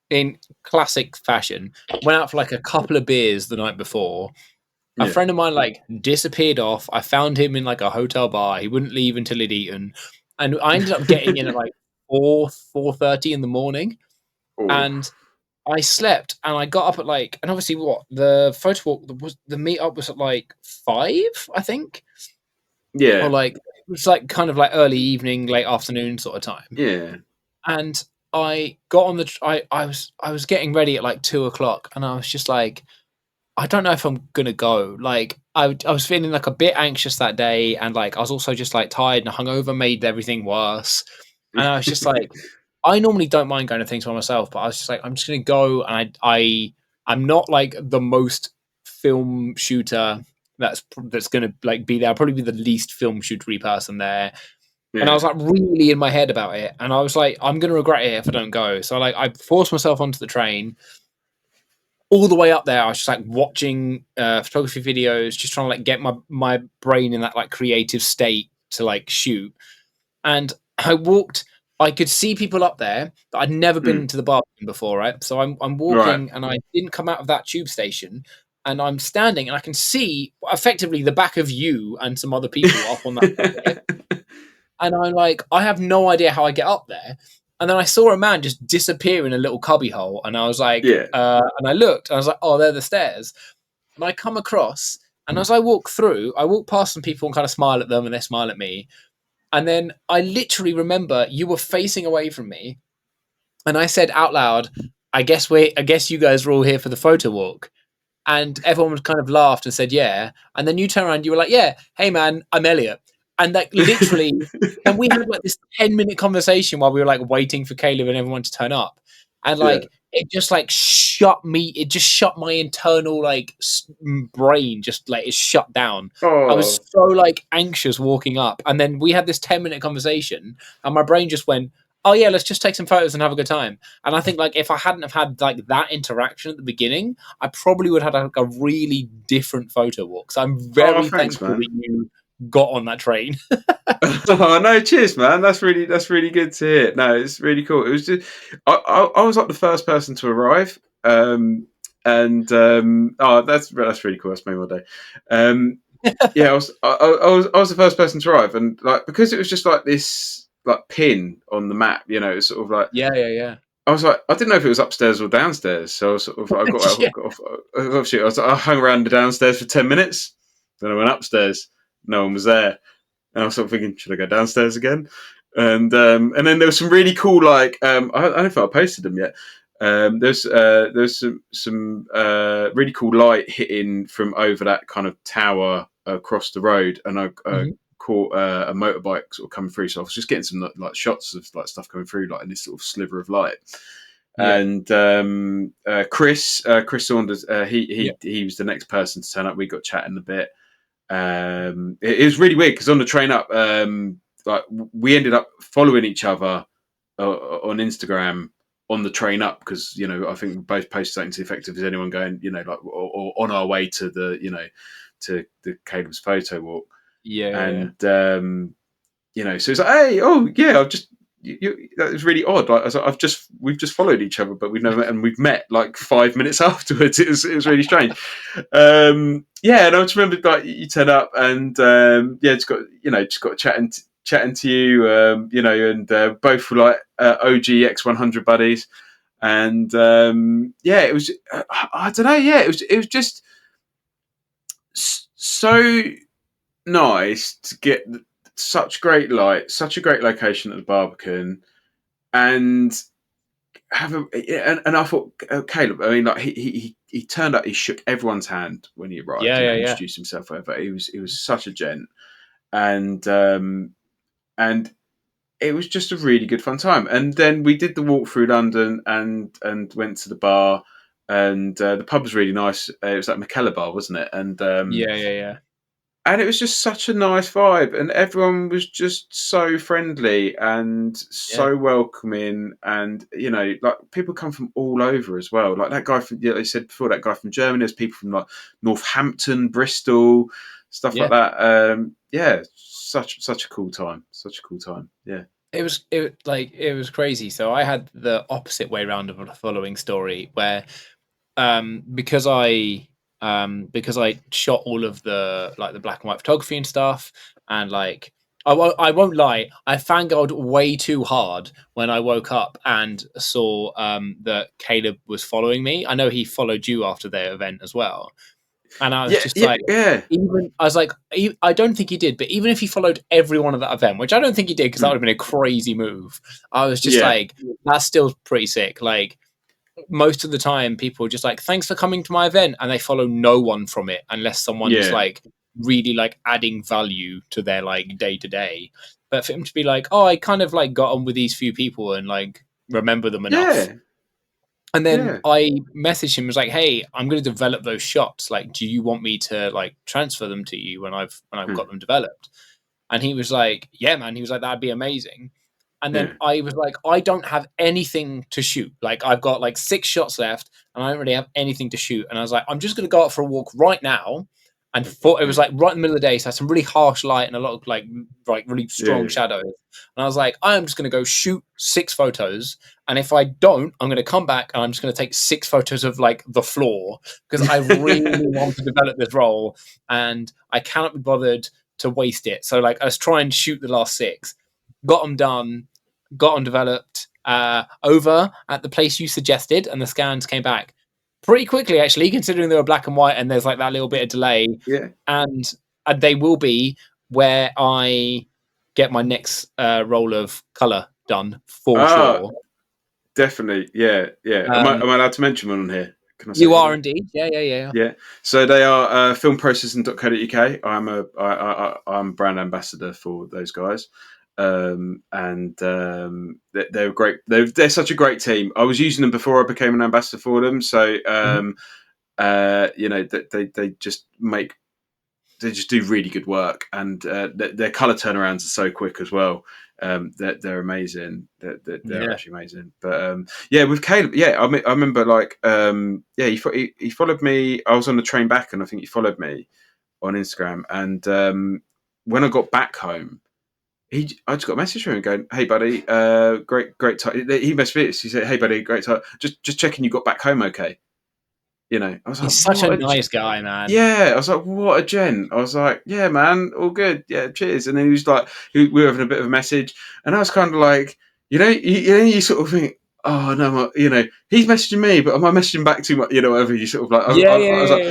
in classic fashion went out for like a couple of beers the night before. A Yeah. friend of mine like disappeared off. I found him in like a hotel bar. He wouldn't leave until he'd eaten, and I ended up getting in at like 4:30 in the morning. Oh, And I slept, and I got up at like, and obviously what the photo walk was, the meetup was at like 5, I think, or yeah, like it was like kind of like early evening, late afternoon sort of time. yeah, And I got on the, I was getting ready at like 2 o'clock, and I was just like, I don't know if I'm gonna go. Like, I was feeling like a bit anxious that day, and like I was also just like tired and hungover, made everything worse. And I was just like, I normally don't mind going to things by myself, but I was just like, I'm just gonna go, and I'm not like the most film shooter that's gonna like be there. I'll probably be the least film shootery person there. And I was yeah. like really in my head about it, and I was like, I'm gonna regret it if I don't go. So like, I forced myself onto the train all the way up there. I was just like watching photography videos, just trying to like get my brain in that like creative state to like shoot. And I walked. I could see people up there, but I'd never been Mm, to the bar before, right? So I'm right. walking, and I didn't come out of that tube station, and I'm standing, and I can see effectively the back of you and some other people up on that bit. And I'm like, I have no idea how I get up there. And then I saw a man just disappear in a little cubby hole, and I was like, Yeah. and I looked, and I was like, oh, they're the stairs. And I come across, and as I walk through, I walk past some people and kind of smile at them, and they smile at me. And then I literally remember you were facing away from me, and I said out loud, I guess you guys were all here for the photo walk." And everyone was kind of laughed and said, "Yeah." And then you turn around, you were like, "Yeah, hey man, I'm Elliot." And like literally, and we had like this 10-minute conversation while we were like waiting for Caleb and everyone to turn up. And Yeah. like it just like shut me, it just shut my internal like brain, just like it shut down. I was Oh, so like anxious walking up. And then we had this 10-minute conversation, and my brain just went, "Oh yeah, let's just take some photos and have a good time." And I think like if I hadn't have had like that interaction at the beginning, I probably would have had like a really different photo walk. So I'm oh, very thanks, thankful that man. you got on that train. Oh no, cheers, man. That's really good to hear. No, it's really cool. It was just I was like the first person to arrive, and oh, that's really cool. That's made my day. Yeah, I was the first person to arrive, and like because it was just like this like pin on the map, you know, it was sort of like Yeah. I was like, I didn't know if it was upstairs or downstairs. So I was sort of, Yeah. got off. Obviously, I hung around the downstairs for 10 minutes. Then I went upstairs. No one was there, and I was sort of thinking, should I go downstairs again? And then there was some really cool like I don't think I posted them yet. There's some really cool light hitting from over that kind of tower across the road, and I Mhm. caught a motorbike sort of coming through. So I was just getting some like shots of like stuff coming through, like in this sort of sliver of light. Yeah. And Chris Saunders, Yeah. he was the next person to turn up. We got chatting a bit. It was really weird because on the train up, like we ended up following each other on Instagram on the train up because you know I think we both posted something to the effect of is anyone going, you know, like or on our way to the, you know, to the Caleb's photo walk. Yeah. And you know, so it's like, hey, oh yeah, I've just that was really odd. Like, we've just followed each other, but we've never met, and we've met like 5 minutes afterwards. It was really strange. Yeah, and I just remember like you turn up, and yeah, just got chatting to you, you know, and both were like OG X100 buddies, and yeah, it was I don't know, yeah, it was just so nice to get such great light, such a great location at the Barbican, and have a and I thought Caleb. I mean, like he turned up. He shook everyone's hand when he arrived. You know, Yeah. introduced himself. Whatever. He was such a gent, and and it was just a really good fun time. And then we did the walk through London and went to the bar, and the pub was really nice. It was like McKellar Bar, wasn't it? Yeah, yeah, yeah. And it was just such a nice vibe, and everyone was just so friendly and Yeah. so welcoming. And like people come from all over as well. Like that guy from, they said before, that guy from Germany. There's people from like Northampton, Bristol, stuff like Yeah. that. Yeah, such a cool time. Such a cool time. Yeah. It was crazy. So I had the opposite way round of the following story where because I shot all of the like the black and white photography and stuff, and like I won't lie, I fangirled way too hard when I woke up and saw that Caleb was following me. I know he followed you after their event as well, and I was Yeah, just yeah, like, yeah. even I was like, I don't think he did, but even if he followed everyone at that event, which I don't think he did, because that would Mm. have been a crazy move, I was just Yeah, like, that's still pretty sick. Like most of the time people are just like, thanks for coming to my event, and they follow no one from it unless someone's yeah, like really like adding value to their like day to day. But for him to be like, oh, I kind of like got on with these few people and like remember them enough. yeah, And then yeah. I messaged him, was like, hey, I'm going to develop those shots, like do you want me to like transfer them to you when I've Mm. got them developed? And he was like, yeah, man. He was like, that'd be amazing. And then Yeah. I was like, I don't have anything to shoot. Like, I've got like 6 shots left and I don't really have anything to shoot. And I was like, I'm just going to go out for a walk right now. And it was Mm. like right in the middle of the day. So I had some really harsh light and a lot of like really strong Yeah. shadows. And I was like, I am just going to go shoot 6 photos. And if I don't, I'm going to come back and I'm just going to take 6 photos of like the floor because I really want to develop this role and I cannot be bothered to waste it. So like I was trying to shoot the last 6, got them done, got them developed over at the place you suggested, and the scans came back pretty quickly actually, considering they were black and white and there's like that little bit of delay. Yeah. And they will be where I get my next roll of color done for Ah, sure. definitely. Yeah, yeah. Am I allowed to mention one on here? Can I say You who are they are? indeed. Yeah, yeah, yeah. Yeah. So they are filmprocessing.co.uk. I'm brand ambassador for those guys. And they're great. They're such a great team. I was using them before I became an ambassador for them. So Mhm. they just make they just do really good work, and their color turnarounds are so quick as well. They're amazing. They're Yeah. actually amazing. But yeah, with Caleb, yeah, I remember like yeah, he followed me. I was on the train back, and I think he followed me on Instagram. And when I got back home, I just got a message from him going, "Hey, buddy, great time." He messaged me. He said, "Hey, buddy, great time. Just checking you got back home okay." I was like, He's such a "What a nice guy, man. yeah." I was like, "What a gent." I was like, "Yeah, man, all good. Yeah, cheers." And then he was like, we were having a bit of a message, and I was kind of like, you sort of think, "Oh no, he's messaging me, but am I messaging back too much?" Whatever. You sort of like, Yeah, I yeah, was yeah, like,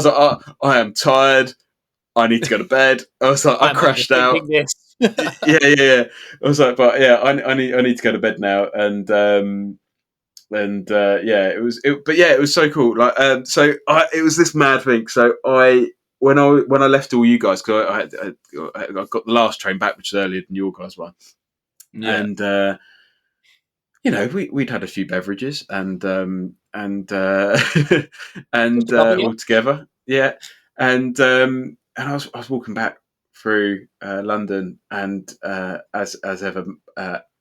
yeah. I am tired. I need to go to bed. I was like, I I'm crashed out. overthinking this. Yeah. I was like, but yeah, I need to go to bed now, and yeah, but yeah, it was so cool. Like, it was this mad thing. So when I left all you guys, because I got the last train back, which was earlier than your guys one, Yeah. and we'd had a few beverages and Just and a couple, yeah. all together, yeah, and I was walking back through London, and as ever,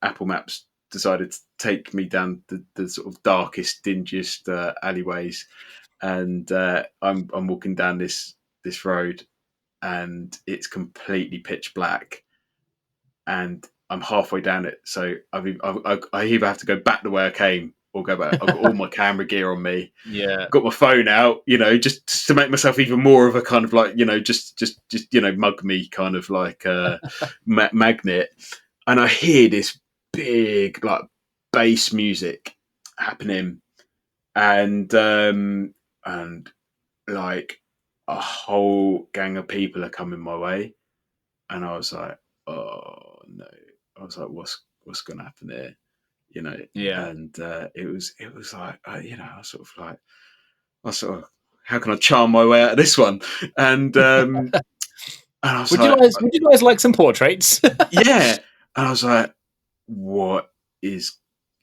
Apple Maps decided to take me down the sort of darkest, dingiest alleyways, and I'm walking down this road, and it's completely pitch black, and I'm halfway down it. So I either have to go back the way I came or go back. I've got all my camera gear on me. Yeah. I've got my phone out, just to make myself even more of a kind of like, just mug me kind of like magnet. And I hear this big like bass music happening, and like a whole gang of people are coming my way, and I was like, oh no. I was like, what's going to happen here? You know, Yeah. and it was like, I was sort of like, how can I charm my way out of this one? And And I was Would you like, guys? Would you guys like some portraits? yeah. And I was like, what is?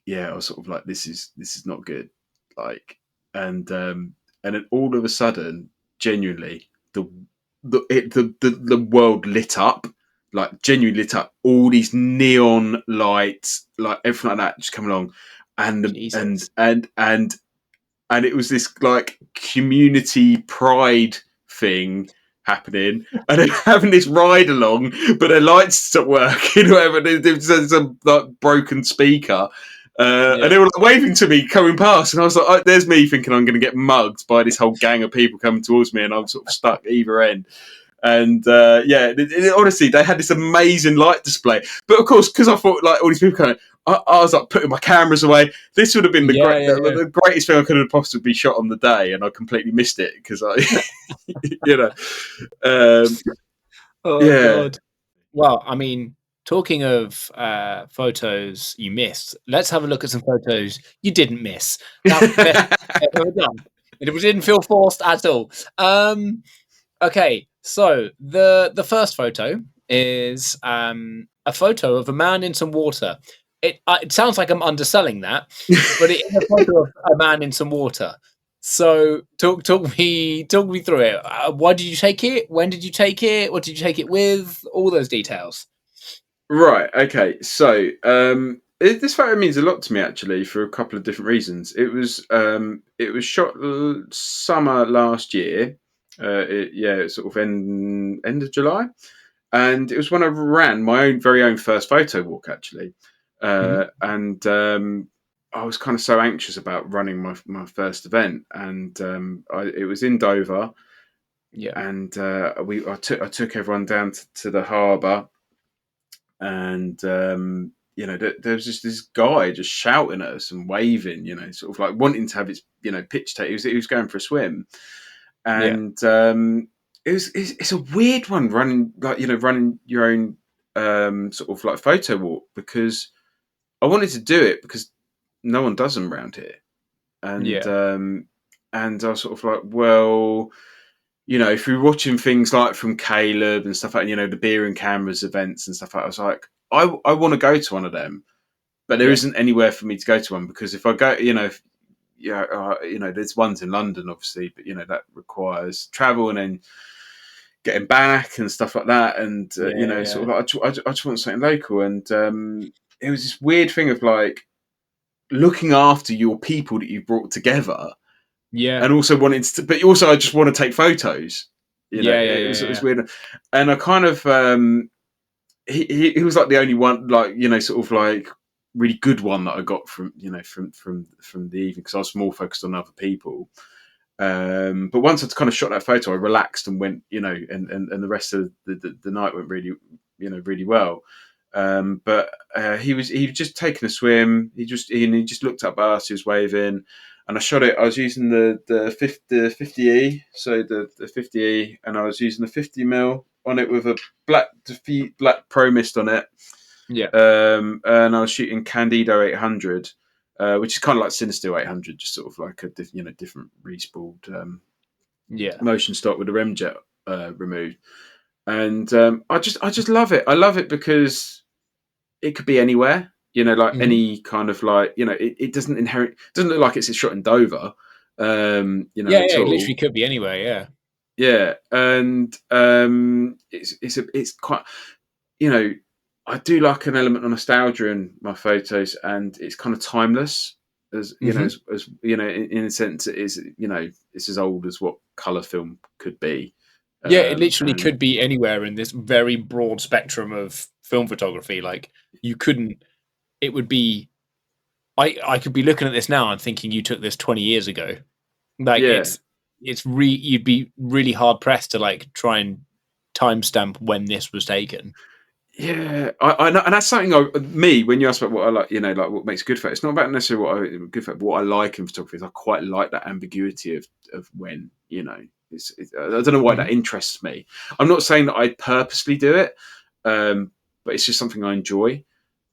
Yeah, I was sort of like, this is not good. Like, and then all of a sudden, genuinely, the world lit up, like genuinely lit up. All these neon lights, like everything like that, just come along, and Jesus. and it was this like community pride thing happening, and they're having this ride along, but their lights stopped working, or whatever. There's some like broken speaker. And Yeah. they were like, waving to me coming past, and I was like, oh, "There's me thinking I'm going to get mugged by this whole gang of people coming towards me, and I'm sort of stuck either end." And honestly, they had this amazing light display. But of course, because I thought like all these people coming, I was like putting my cameras away. This would have been Yeah. Yeah. Yeah. the greatest thing I could have possibly shot on the day, and I completely missed it because I, you know, um, Oh yeah. God. Well, I mean, talking of photos you missed, let's have a look at some photos you didn't miss. That best I've ever done. It didn't feel forced at all. Okay, so the first photo is a photo of a man in some water. It sounds like I'm underselling that, but it is a photo of a man in some water. So talk me through it. Why did you take it? When did you take it? What did you take it with? All those details. Right. Okay. So this photo means a lot to me actually for a couple of different reasons. It was shot summer last year. It's sort of end of July, and it was when I ran my own very own first photo walk actually, Mhm. and I was kind of so anxious about running my first event, and it was in Dover, Yeah, and I took everyone down to the harbour, and there was just this guy just shouting at us and waving, sort of like wanting to have his pitch take. He was going for a swim, yeah, and it's a weird one running like running your own sort of like photo walk, because I wanted to do it because no one does them around here, and yeah, I was sort of like, well, if you're watching things like from Caleb and stuff like, the beer and cameras events and stuff like that, I was like, I want to go to one of them, but there yeah, isn't anywhere for me to go to one, because if I go, there's ones in London, obviously, but that requires travel and then getting back and stuff like that, and yeah, sort yeah, of like I just want something local, and it was this weird thing of like looking after your people that you brought together, yeah, and also wanting to, but also I just want to take photos. yeah, yeah, It was yeah, weird, and I kind of he was like the only one, like sort of like really good one that I got from from the evening, because I was more focused on other people. But once I'd kind of shot that photo, I relaxed and went, and the rest of the night went really, really well. But he was just taking a swim. He just looked up at us. He was waving, and I shot it. I was using the 50E, so the 50E, and I was using the 50mm on it with a black pro mist on it. yeah, And I was shooting Candido 800, which is kind of like Cinestill 800, just sort of like a different respooled yeah. motion stock with the rem jet removed. And I just love it. I love it because it could be anywhere. Like Mhm. any kind of like it doesn't look like it's shot in Dover, Yeah, at yeah, it all. literally could be anywhere, yeah. Yeah, and it's quite you know, I do like an element of nostalgia in my photos, and it's kind of timeless. As Mhm. in a sense, it is. It's as old as what color film could be. Yeah, it literally And could be anywhere in this very broad spectrum of film photography, like, you couldn't it would be I could be looking at this now and thinking you took this 20 years ago. Like, yeah, you'd be really hard pressed to, like, try and timestamp when this was taken. yeah, I know, and that's something when you ask about what I like, like what makes a good photo. It's not about necessarily what I good photo, but what I like in photography is I quite like that ambiguity of when. I don't know why that Mhm. interests me. I'm not saying that I purposely do it, but it's just something I enjoy,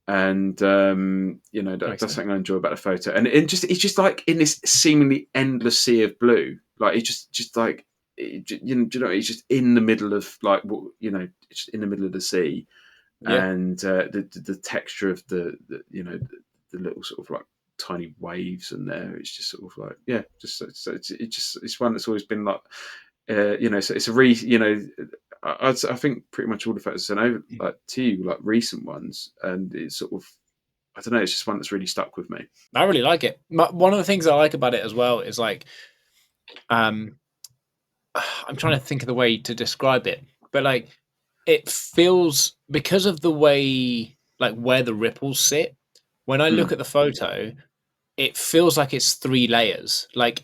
and Makes that's sense. something I enjoy about the photo. And it's just like in this seemingly endless sea of blue, like it's just like. do you know, it's just in the middle of like it's in the middle of the sea, Yeah. and the texture of the the little sort of like tiny waves in there. It's just sort of like just so it's one that's always been like so it's a I think pretty much all the photos I know like to you like recent ones, and it's sort of I don't know, it's just one that's really stuck with me. I really like it. One of the things I like about it as well is like, um, I'm trying to think of the way to describe it, but like, it feels because of the way like where the ripples sit. When I look Mm, at the photo, it feels like it's three layers. Like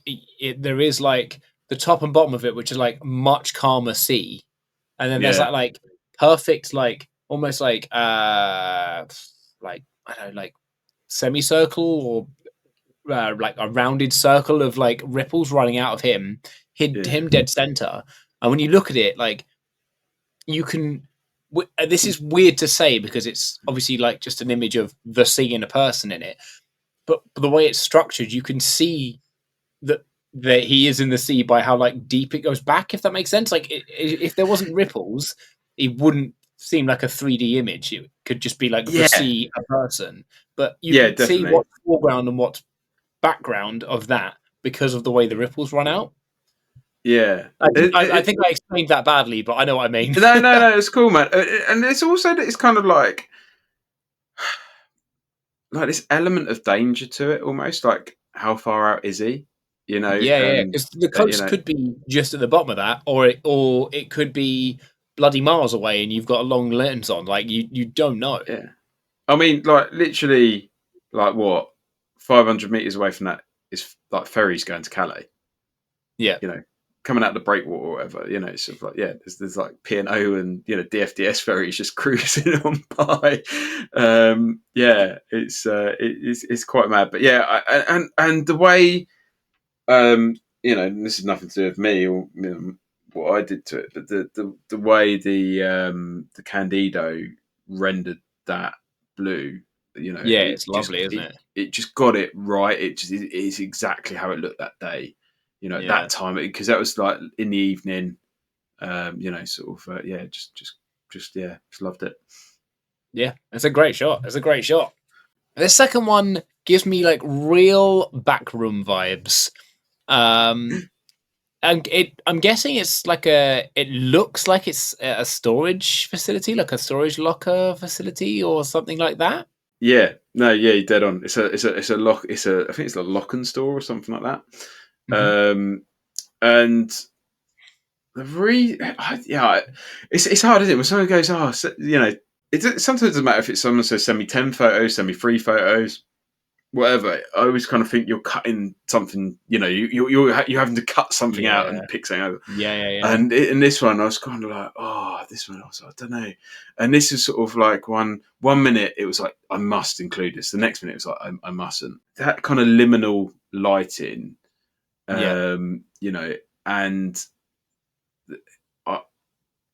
there is like the top and bottom of it, which is like much calmer sea, and then there's yeah, like perfect like almost like I don't know like semicircle or like a rounded circle of like ripples running out of him, hit yeah, him dead center. And when you look at it, like you can. This is weird to say because it's obviously like just an image of the sea and a person in it, but the way it's structured, you can see that he is in the sea by how like deep it goes back. If that makes sense, like if there wasn't ripples, it wouldn't seem like a 3D image. It could just be like the yeah, sea, a person. But you yeah, can see definitely. what's foreground and what's background of that because of the way the ripples run out. Yeah. I think I explained that badly, but I know what I mean. No, no, no, it's cool, man. And it's also that it's kind of like this element of danger to it, almost like how far out is he? Yeah, yeah, And because the you coast know, could be just at the bottom of that, or it could be bloody miles away, and you've got a long lens on. Like you don't know. yeah. I mean, like literally, like what 500 meters away from that is like ferries going to Calais. Yeah, You know, coming out the breakwater or whatever. You know, it's sort of like there's like P&O and DFDS ferries just cruising on by. It's quite mad, but and the way this is nothing to do with me or what I did to it, but the way the Candido rendered that blue, yeah, it's lovely, isn't it? it just got it right. It is exactly how it looked that day, at that Yeah, time, because that was like in the evening. Sort of just loved it. yeah, it's a great shot. It's a great shot. The second one gives me like real backroom vibes. Um, and I'm guessing it's like it looks like it's a storage facility, like a storage locker facility or something like that. Yeah, no, yeah, you're dead on. It's a lock. I think it's a lock and store or something like that. Hmm. And it's hard, isn't it? When someone goes, it sometimes doesn't matter if it's someone says send me 10 photos, send me 3 photos, whatever. I always kind of think you're cutting something. You're having to cut something out Yeah, and pick something over. yeah, yeah, yeah. And in this one, I was kind of like, oh, this one, I don't know. And this is sort of like one minute it was like I must include this. The next minute it was like I mustn't. That kind of liminal lighting, Yeah. and I,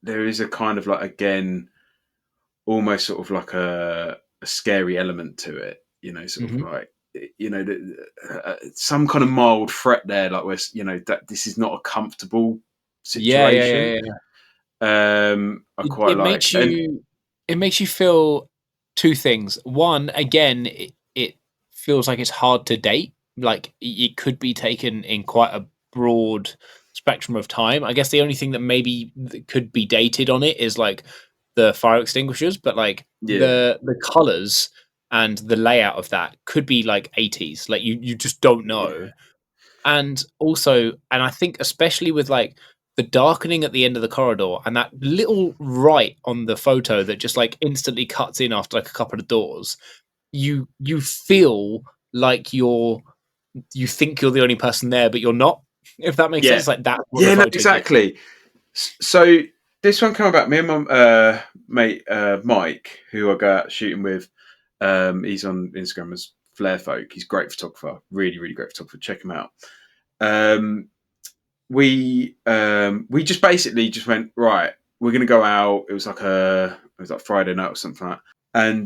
there is a kind of like again almost sort of like a scary element to it. Sort of Hmm. like some kind of mild threat there, like where that this is not a comfortable Yeah, yeah, situation. yeah, yeah. I It, quite it like, makes and you it makes you feel two things. One, again, it feels like it's hard to date. Like it could be taken in quite a broad spectrum of time. I guess the only thing that maybe could be dated on it is like the fire extinguishers, but like yeah, the colors and the layout of that could be like 80s. Like you just don't know. yeah, And also, and I think especially with like the darkening at the end of the corridor and that little right on the photo that just like instantly cuts in after like a couple of doors, you feel like you think you're the only person there, but you're not. If that makes yeah, sense, like that's what the yeah. No, photo gives. exactly. So this one came about me and my mate Mike, who I go out shooting with. He's on Instagram as Flare Folk. He's a great photographer, really, really great photographer. Check him out. Um, we just basically just went right. We're gonna go out. It was like Friday night or something like that.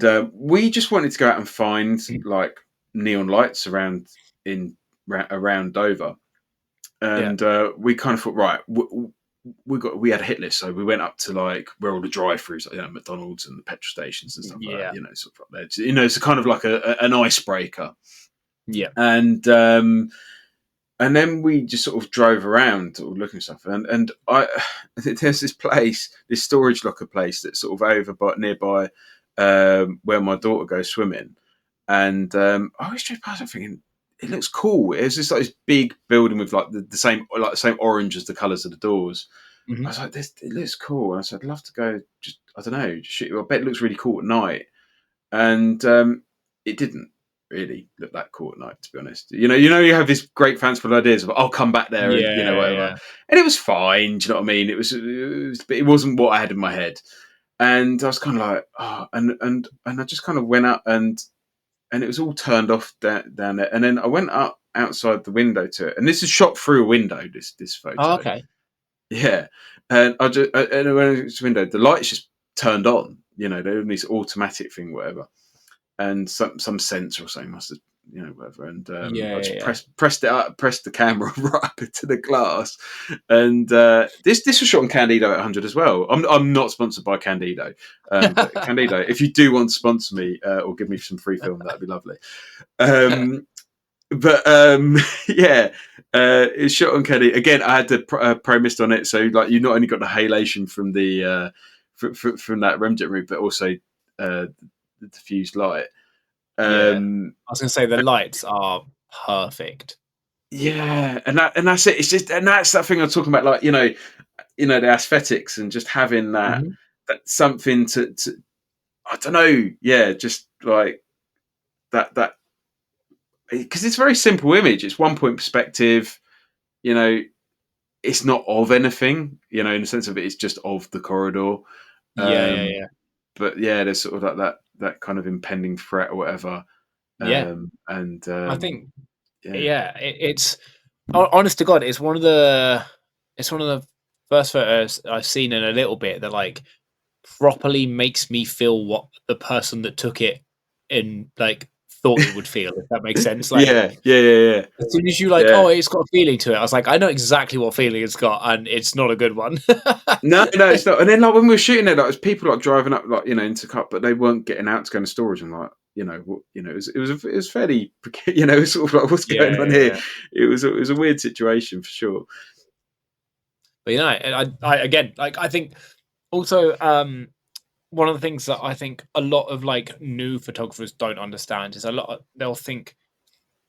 And we just wanted to go out and find like neon lights around Dover. Yeah. and we kind of thought, right, we had a hit list, so we went up to like where all the drive-throughs, like, McDonald's and the petrol stations and stuff like that. Yeah. Sort of like there. It's a kind of like an icebreaker, Yeah. and then we just sort of drove around sort of looking at stuff, and there's this place, this storage locker place that's sort of over by nearby where my daughter goes swimming, and I was just past it thinking it looks cool. It's just like this big building with like the same orange as the colours of the doors. I Hmm. was like, this it looks cool. And I said, I'd love to go. Just I don't know, just shoot. I bet it looks really cool at night, and it didn't really look that cool at night, to be honest. You have these great fanciful ideas of I'll come back there and whatever, Yeah. and it was fine. Do you know what I mean? But it wasn't what I had in my head, and I was kind of like, oh, and I just kind of went up and it was all turned off down there, and then I went up outside the window to it, and this is shot through a window. This Oh, photo, okay. yeah, and and when it's window, the lights just turned on. They're in this automatic thing, whatever, and some sensor or something must have, whatever. And Yeah. I Yeah. just Yeah. pressed it up, pressed the camera right up into the glass, and this was shot on Candido at 100 as well. I'm not sponsored by Candido, but Candido, if you do want to sponsor me or give me some free film, that'd be lovely. But yeah, it's shot on Candido again. I had the pro mist on it, so like you not only got the halation from the from that remjet route, but also the diffused light. Yeah. Um, I was gonna say the lights are perfect. yeah, and that's it. It's just, and that's that thing I'm talking about, like the aesthetics and just having Hmm. that something to I don't know, yeah, just like that because it's a very simple image. It's 1 point perspective. You know, it's not of anything. In the sense of it's just of the corridor. Yeah. Yeah. Um, Yeah. but yeah, there's sort of like that kind of impending threat or whatever. Yeah. And I think. yeah, Yeah. It's honest to God, it's one of the first photos I've seen in a little bit that like properly makes me feel what the person that took it in like thought it would feel, if that makes sense. Like yeah, yeah, yeah, yeah. as soon as you like, Yeah. oh, it's got a feeling to it, I was like, I know exactly what feeling it's got, and it's not a good one. No, no, it's not. And then like when we were shooting it, like there's people like driving up, like into cut, but they weren't getting out to go into storage. And like, it was fairly, it was sort of like what's Yeah, going on yeah, here. yeah. It was a weird situation for sure. But I again, like I think also one of the things that I think a lot of like new photographers don't understand is they'll think,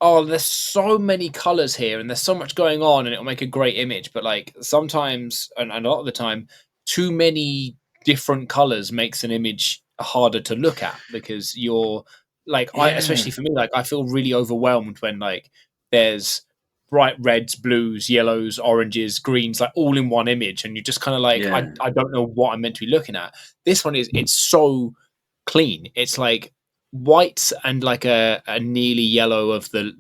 oh, there's so many colors here and there's so much going on and it'll make a great image. But like sometimes, and a lot of the time, too many different colors makes an image harder to look at because you're like, Yeah, especially for me, like I feel really overwhelmed when like there's bright reds, blues, yellows, oranges, greens, like all in one image. And you're just kind of like, yeah, I don't know what I'm meant to be looking at. This one it's so clean. It's like white and like a nearly yellow of the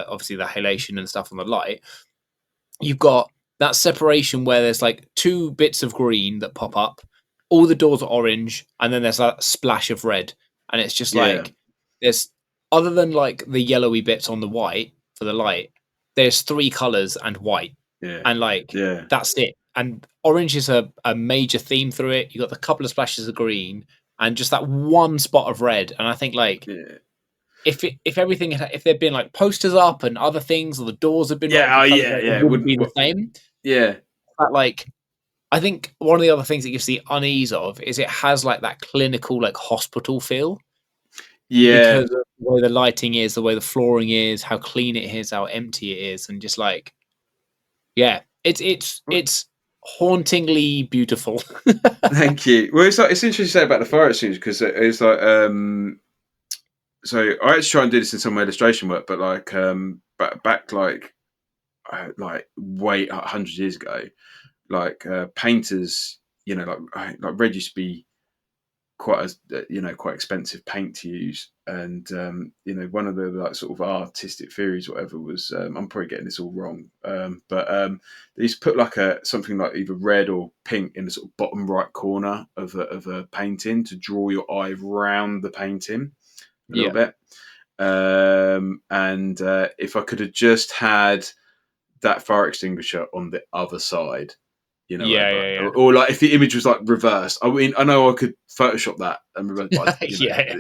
obviously the halation and stuff on the light. You've got that separation where there's like two bits of green that pop up, all the doors are orange, and then there's that splash of red. And it's just yeah, like there's other than like the yellowy bits on the white for the light, there's three colors and white. yeah, And like yeah, that's it. And orange is a major theme through it. You got the couple of splashes of green and just that one spot of red. And I think like yeah, if everything if there'd been like posters up and other things or the doors had been yeah. Oh, multicolored, yeah, like, it yeah. It wouldn't wouldn't. be the same. Yeah, But like I think one of the other things that gives the unease of is it has like that clinical like hospital feel yeah. because of the way the lighting is, the way the flooring is, how clean it is, how empty it is, and just like yeah, it's hauntingly beautiful. Thank you. Well, it's interesting to say about the fire extinguisher because it's like so I actually try and do this in some illustration work, but like back like way 100 years ago, like painters, like red used to be quite expensive paint to use, and one of the like sort of artistic theories, whatever, was I'm probably getting this all wrong, but they used to put like something like either red or pink in the sort of bottom right corner of a painting to draw your eye around the painting a little Yeah. bit. And if I could have just had that fire extinguisher on the other side. You know, Yeah, whatever. yeah, yeah. Or like if the image was like reversed. I mean, I know I could Photoshop that and reverse, but Yeah.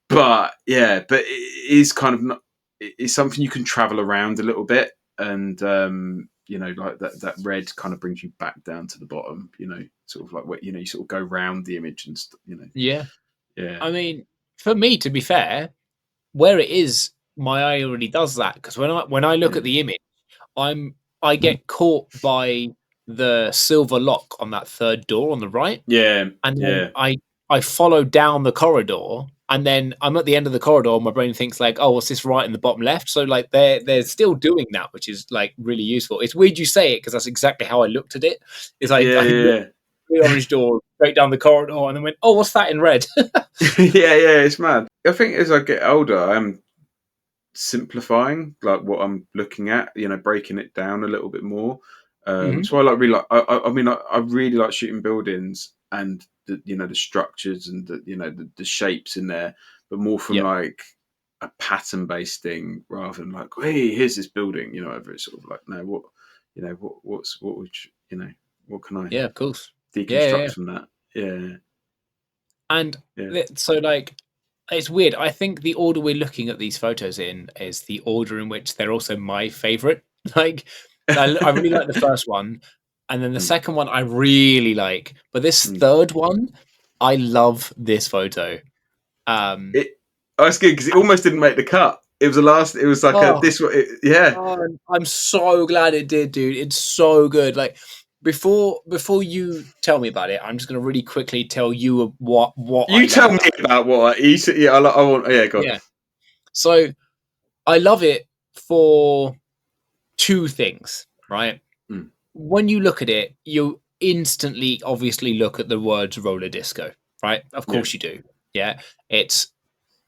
but yeah, but it is kind of not. It's something you can travel around a little bit, and like that red kind of brings you back down to the bottom. Sort of like what you sort of go round the image and Yeah. yeah, I mean, for me, to be fair, where it is, my eye already does that because when I look yeah, at the image, I get caught by the silver lock on that third door on the right, yeah, and then yeah. I follow down the corridor, and then I'm at the end of the corridor. My brain thinks like, oh, what's this right in the bottom left? So like they're still doing that, which is like really useful. It's weird you say it because that's exactly how I looked at it. Is Yeah, I looked yeah, at the orange door straight down the corridor, and then went, oh, what's that in red? yeah. Yeah, it's mad. I think as I get older, I'm simplifying like what I'm looking at, breaking it down a little bit more. Hmm. So I like really like. I mean, I really like shooting buildings and the structures and the shapes in there, but more from Yep. like a pattern based thing rather than like, hey, here's this building. Whether it's sort of like, no, what would what can I Yeah, of course. Yeah, yeah, deconstruct yeah. from that? Yeah, And yeah. so like it's weird. I think the order we're looking at these photos in is the order in which they're also my favorite. Like I really like the first one, and then the Mm, second one I really like, but this mm. third one, I love this photo. Um, It. Oh, it's good because it almost didn't make the cut. It was the last. It was like a oh, this. Yeah. I'm so glad it did, dude. It's so good. Like before you tell me about it, I'm just gonna really quickly tell you what I You love tell me about it. about what you said. Yeah, I want. Yeah, go on. Yeah. So I love it for two things, right? Mm, When you look at it, you instantly obviously look at the words roller disco, right? Of yeah. course you do. Yeah. It's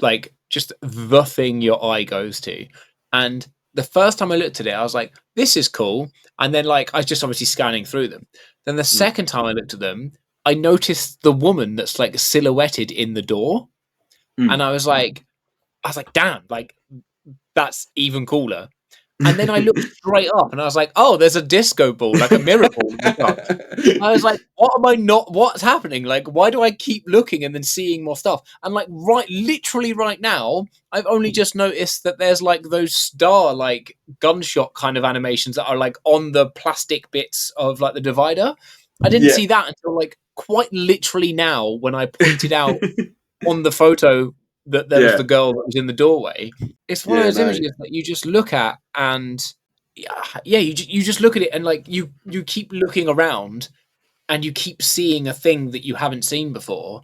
like just the thing your eye goes to. And the first time I looked at it, I was like, this is cool. And then like I was just obviously scanning through them. Then the Mm, second time I looked at them, I noticed the woman that's like silhouetted in the door. And mm. I was like, damn, like that's even cooler. And then I looked straight up and I was like, oh, there's a disco ball, like a mirror ball in the front. I was like, what am I not? What's happening? Like, why do I keep looking and then seeing more stuff? And like, literally right now, I've only just noticed that there's like those star, like gunshot kind of animations that are like on the plastic bits of like the divider. I didn't Yeah. see that until like quite literally now when I pointed out on the photo that there was the Yeah. girl that was in the doorway. It's one of Yeah. those No. images that you just look at and yeah, you just look at it and like you keep looking around and you keep seeing a thing that you haven't seen before.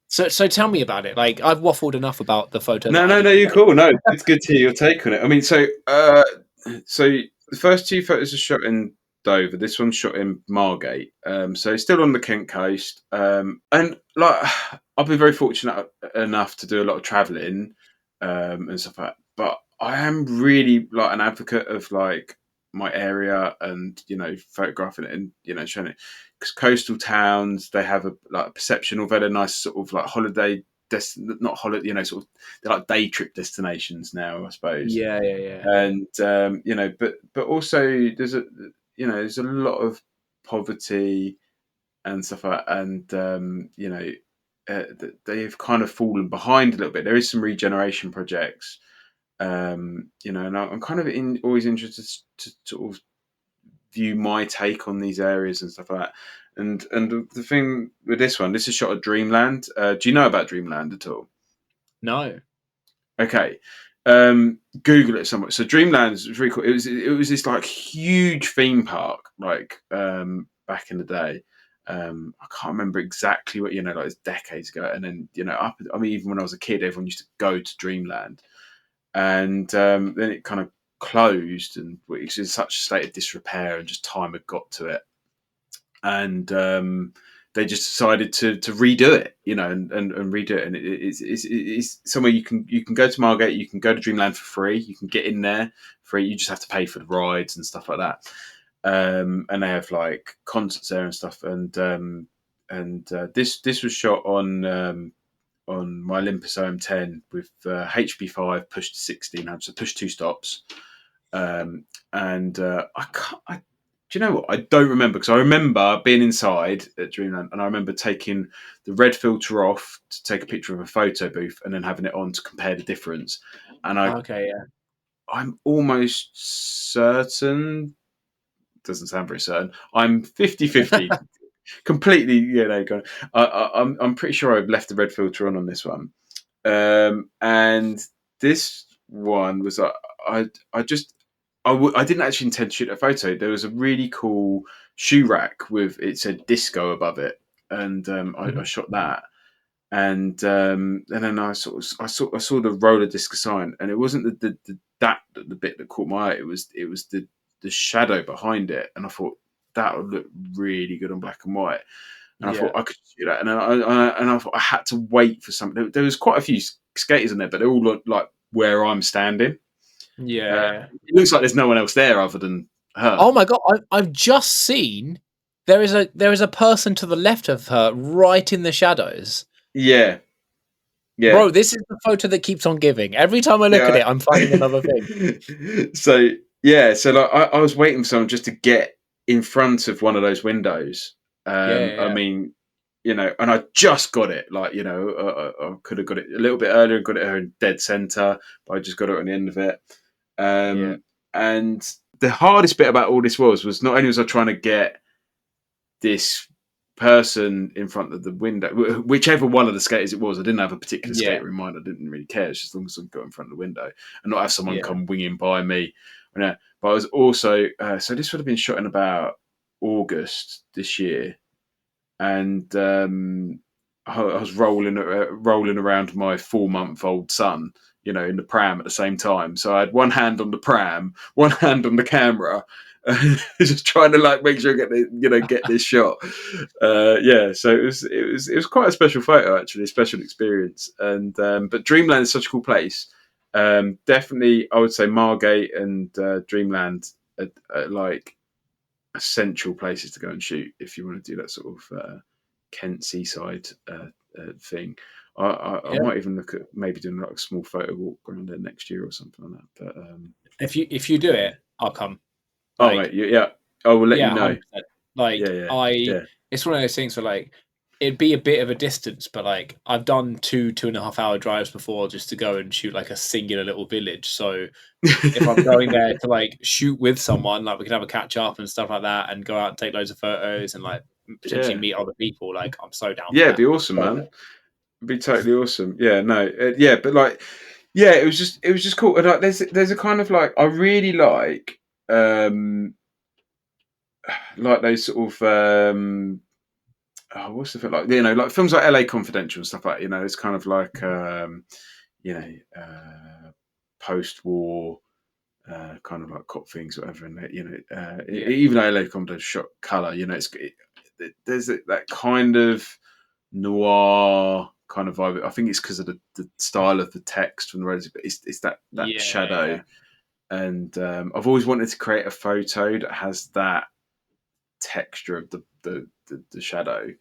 So tell me about it. Like I've waffled enough about the photo that No. I No. No. really You're like. cool. No, it's good to hear your take on it. I mean, so the first two photos are shot in Dover. This one's shot in Margate. So it's still on the Kent coast. And like I've been very fortunate enough to do a lot of travelling, and stuff like that. But I am really like an advocate of like my area and photographing it and showing it because coastal towns they have a perception of a nice sort of like holiday not holiday sort of they're like day trip destinations now I suppose Yeah, yeah, yeah. and but also there's a lot of poverty and stuff like that and they've kind of fallen behind a little bit. There is some regeneration projects, and I'm kind of always interested to sort of view my take on these areas and stuff like that. And the thing with this is shot at Dreamland. Do you know about Dreamland at all? No. Okay. Google it somewhere. So Dreamland is really cool. It was this like huge theme park, like back in the day. I can't remember exactly what like it's decades ago. And then I mean, even when I was a kid, everyone used to go to Dreamland, and then it kind of closed, and it was in such a state of disrepair, and just time had got to it, and they just decided to redo it, and redo it. And it's somewhere you can go to Margate, you can go to Dreamland for free, you can get in there free. You just have to pay for the rides and stuff like that. And they have like concerts there and stuff. And this was shot on my Olympus OM10 with HP5 push to 16, so push two stops. And I can't. Do you know what? I don't remember because I remember being inside at Dreamland, and I remember taking the red filter off to take a picture of a photo booth, and then having it on to compare the difference. And Okay, yeah. I'm almost certain. Doesn't sound very certain. I'm 50-50. Completely, I'm pretty sure I've left the red filter on this one. And this one was I just I didn't actually intend to shoot a photo. There was a really cool shoe rack with it said disco above it, and I Mhm. shot that. And then I saw the roller disc sign, and it wasn't the bit that caught my eye. It was the shadow behind it, and I thought that would look really good on black and white. And I thought Yeah. I could do that, and I thought I had to wait for something. There was quite a few skaters in there, but they all looked like where I'm standing. Yeah, Uh, yeah. it looks like there's no one else there other than her. Oh my god, I've just seen there is a person to the left of her right in the shadows. Yeah, yeah, Bro, this is the photo that keeps on giving. Every time I look at yeah. it, I'm finding another thing. So yeah, so like I was waiting for someone just to get in front of one of those windows. Yeah, yeah, I yeah. mean, and I just got it. Like, I could have got it a little bit earlier and got it in dead center, but I just got it on the end of it. Yeah. And the hardest bit about all this was not only was I trying to get this person in front of the window, whichever one of the skaters it was. I didn't have a particular Yeah. skater in mind. I didn't really care. It's just as long as I got in front of the window and not have someone Yeah. come winging by me. But I was also so this would have been shot in about August this year, and I was rolling around my 4-month-old son, in the pram at the same time. So I had one hand on the pram, one hand on the camera, just trying to like make sure I get this shot. Yeah, so it was quite a special photo, actually, a special experience. And but Dreamland is such a cool place. Definitely, I would say Margate and Dreamland are like essential places to go and shoot if you want to do that sort of Kent seaside thing. I Yeah. might even look at maybe doing like a small photo walk around there next year or something like that. But If you do yeah. it, I'll come. Oh mate, Like, yeah, I will let you yeah, know. 100%. Yeah, Like, yeah, yeah, it's one of those things where, like, it'd be a bit of a distance, but, like, I've done 2.5 hour drives before just to go and shoot, like, a singular little village. So if I'm going there to, like, shoot with someone, like, we can have a catch up and stuff like that and go out and take loads of photos and, like, potentially yeah, meet other people. Like, I'm so down for yeah. It'd that. be awesome, So man. It'd be totally awesome. Yeah, no, yeah, but like, yeah, it was just cool. And like, there's a kind of like I really um like those sort of what's the like like films like LA Confidential and stuff like it's kind of like you know post-war kind of like cop things or whatever, and yeah. even though LA Confidential shot color, there's that kind of noir kind of vibe. I think it's because of the style of the text from the roads, but it's that Yeah, shadow. yeah. And I've always wanted to create a photo that has that texture of the shadow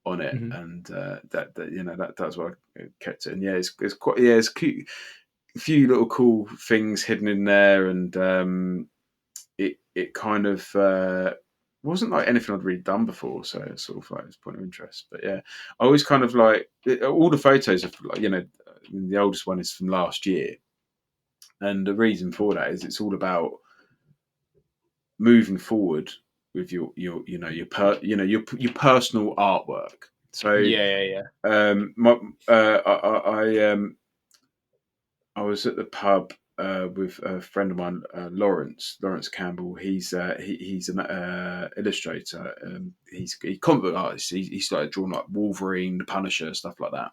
on it, Mhm. and that's why I kept it. And yeah, it's quite it's cute, a few little cool things hidden in there, and it kind of wasn't like anything I'd really done before, so it's sort of like it's a point of interest. But yeah, I always kind of like all the photos of like the oldest one is from last year, and the reason for that is it's all about moving forward with your personal artwork. So Yeah, yeah, yeah. my I was at the pub with a friend of mine, Lawrence Campbell. He's an illustrator. He's a comic book artist. He started drawing like Wolverine, the Punisher, stuff like that.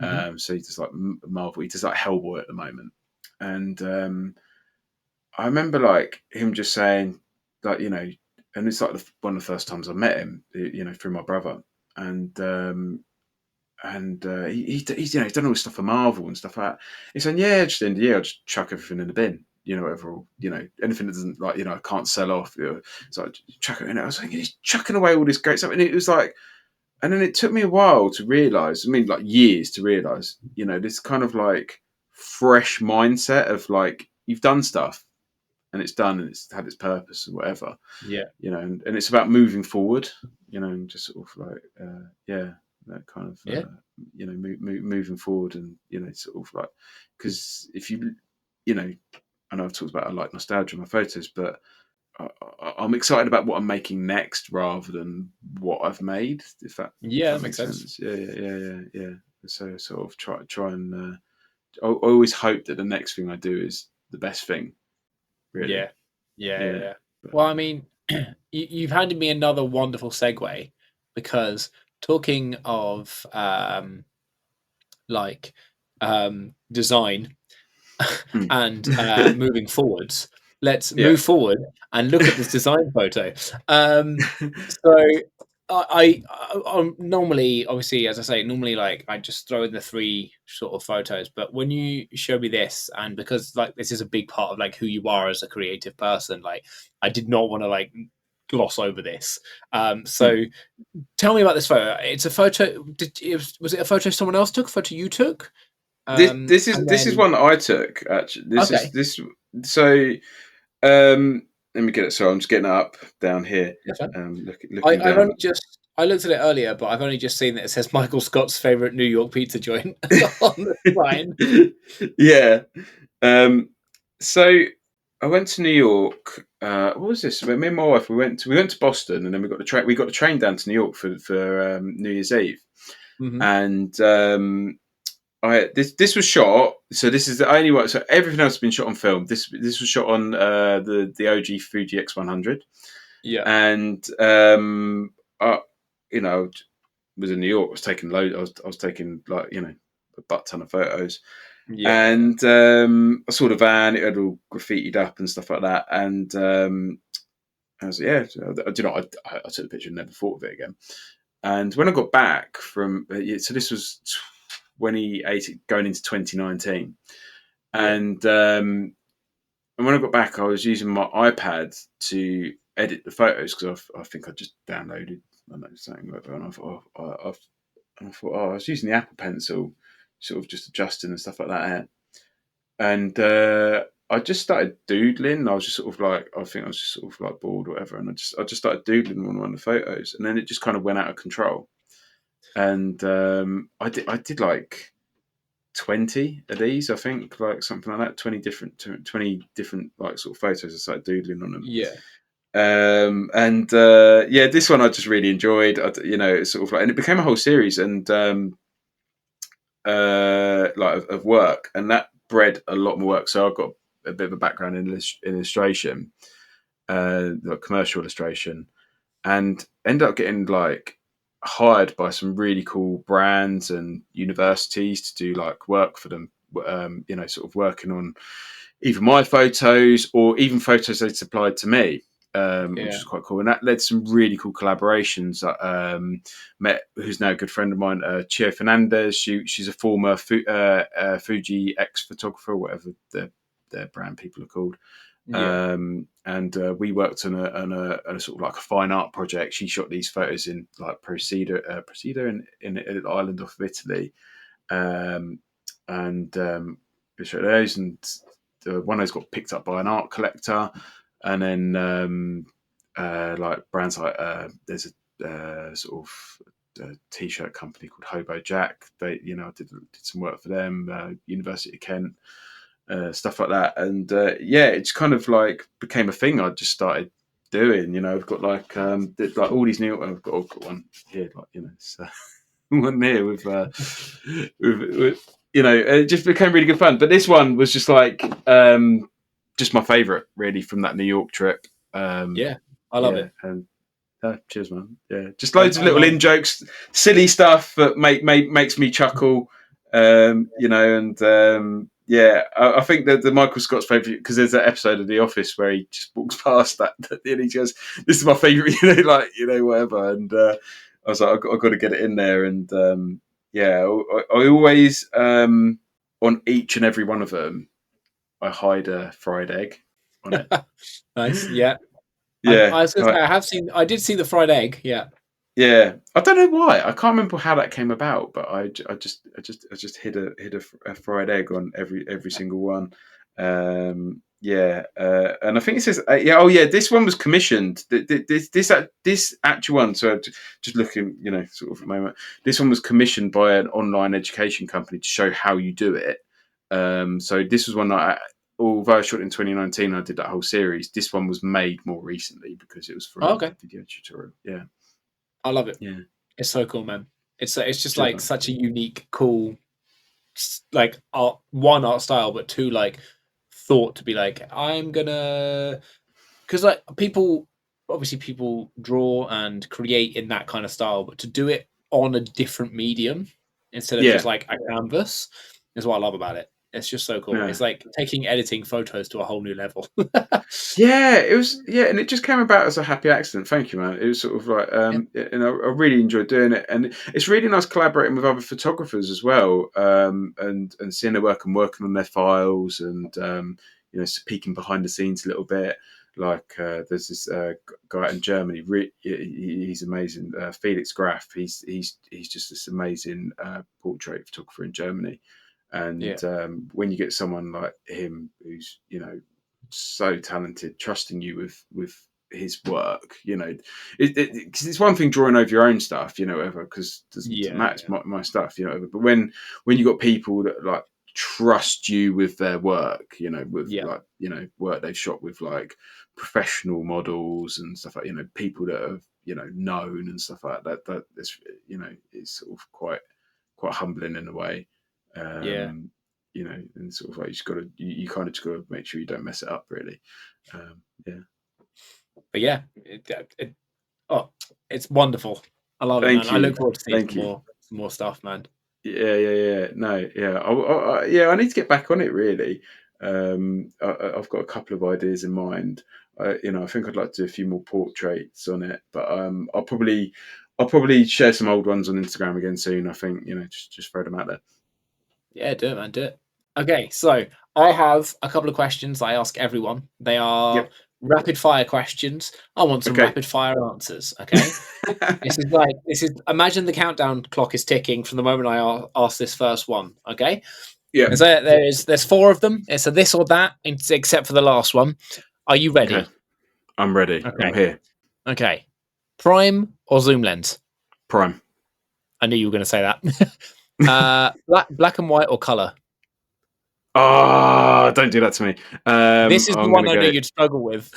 Mhm. So he does like Marvel. He does like Hellboy at the moment. And I remember like him just saying like and it's like one of the first times I met him, through my brother. And he's he's done all this stuff for Marvel and stuff like that. He's saying, yeah, just in the year, I'll just chuck everything in the bin, whatever, anything that doesn't like, I can't sell off. It's like chuck it in. I was like, he's chucking away all this great stuff, and it was like, and then it took me a while to realize. I mean, like years to realize, this kind of like fresh mindset of like you've done stuff and it's done, and it's had its purpose or whatever. Yeah. And it's about moving forward, and just sort of like that kind of Yeah. moving forward, and sort of like, because if you know I know I've talked about I like nostalgia in my photos, but I'm excited about what I'm making next rather than what I've made. If Yeah, that that makes makes sense. sense. Yeah. So sort of try and I always hope that the next thing I do is the best thing. Really. Yeah. Yeah. Yeah. Yeah. But, Well, I mean, you've handed me another wonderful segue, because talking of like design mm. and moving forwards, let's move forward and look at this design photo. So I'm normally, obviously, as I say, normally like I just throw in the three sort of photos, but when you show me this, and because like this is a big part of like who you are as a creative person, like I did not want to like gloss over this. So Mm. tell me about this photo. It's a photo. Was it a photo someone else took? A photo you took? And This is then one that I took actually. okay, So let me get it. So I'm just getting it up down here. that's fine. Looking I've only down. just I looked at it earlier, but I've only just seen that it says Michael Scott's favorite New York pizza joint on the sign. Yeah. Um, so I went to New York. What was this? Me and my wife, we went to Boston, and then we got the train down to New York for New Year's Eve. Hmm. And this was shot. So this is the only one. So everything else has been shot on film. This was shot on the OG Fuji X100, Yeah, and I, was in New York. I was taking load. I was taking like a butt ton of photos. yeah, And I saw the van; it had all graffitied up and stuff like that. And I was I took the picture and never thought of it again. And when I got back so this was 2018 going into 2019, yeah, and when I got back, I was using my iPad to edit the photos because I think I just downloaded I don't know something, and I was using the Apple Pencil, sort of just adjusting and stuff like that. And I just started doodling. I was just sort of like, I think I was just sort of like bored or whatever, and I just started doodling on one of the photos, and then it just kind of went out of control. And I did like 20 of these, I think, like something like that, 20 different like sort of photos. I started doodling on them. yeah, And this one I just really enjoyed. It's sort of like, and it became a whole series, and like of work, and that bred a lot more work. So I've got a bit of a background in illustration, like commercial illustration, and ended up getting like hired by some really cool brands and universities to do like work for them. Sort of working on either my photos or even photos they supplied to me, which yeah, is quite cool. And that led to some really cool collaborations. Met who's now a good friend of mine, Chia Fernandez. She's a former Fuji ex photographer, whatever their brand people are called. yeah, And we worked on a sort of like a fine art project. She shot these photos in like Procida in an island off of Italy, um, and we shot those. And one of those got picked up by an art collector, and then like brands like there's a sort of t-shirt company called Hobo Jack. They, I did some work for them. University of Kent. Stuff like that, and it's kind of like became a thing. I just started doing. I've got like all these new. I've got one here, like so one here with it just became really good fun. But this one was just like just my favourite, really, from that New York trip. yeah. I love Yeah, it. and cheers, man. Yeah, just loads of I little love. in jokes, silly stuff that makes me chuckle. And I think that the Michael Scott's favourite, because there's that episode of The Office where he just walks past that and he goes, "This is my favourite," whatever. And I was like, I've got to get it in there. And I always on each and every one of them, I hide a fried egg on it. Nice. Yeah. Yeah, I was gonna say I did see the fried egg. Yeah. yeah, I don't know why. I can't remember how that came about, but I just hid a fried egg on every single one. and I think it says, yeah. Oh, yeah. This one was commissioned. This actual one. So just looking, sort of a moment. This one was commissioned by an online education company to show how you do it. So this was one that, although I shot in 2019, I did that whole series. This one was made more recently because it was from Oh, a okay. video tutorial. Yeah, I love it. yeah. It's so cool, man. It's just Cheers, like man. such a unique, cool, like art style, but two like thought to be like I'm gonna, because like people draw and create in that kind of style, but to do it on a different medium instead of just Yeah, like a canvas is what I love about it. It's just so cool. no. It's like taking editing photos to a whole new level. Yeah, it was. Yeah, and it just came about as a happy accident. Thank you, man. It was sort of like, Yeah, and I really enjoyed doing it, and it's really nice collaborating with other photographers as well, and seeing their work and working on their files, and peeking behind the scenes a little bit. Like there's this guy in Germany. He's amazing. Felix Graf. He's just this amazing portrait photographer in Germany. yeah, And when you get someone like him, who's so talented, trusting you with his work, because it's one thing drawing over your own stuff, whatever, because it doesn't yeah, matter, it's my stuff, whatever. But when you got people that like trust you with their work, with yeah, like work they've shot with like professional models and stuff like, people that have known and stuff like that. That is, it's sort of quite humbling in a way. yeah. Um, and sort of like you kind of just got to make sure you don't mess it up, really. Yeah. But yeah, oh, it's wonderful. I love it, man. Thank I you. look forward to seeing Thank you. some more stuff, man. Yeah. No, yeah. Yeah, I need to get back on it, really. I've got a couple of ideas in mind. I think I'd like to do a few more portraits on it, but I'll probably share some old ones on Instagram again soon. I think just throw them out there. Yeah, do it, man. Do it. Okay, so I have a couple of questions I ask everyone. They are Yep. rapid fire questions. I want some Okay. rapid fire answers. Okay. This is imagine the countdown clock is ticking from the moment I ask this first one. Okay. Yeah. And so there's four of them. It's a this or that, except for the last one. Are you Okay. ready? I'm ready. I'm Okay. here. Okay. Prime or zoom lens? Prime. I knew you were going to say that. Black and white or color? Oh, don't do that to me. This is the I'm one gonna I knew go. you'd struggle with.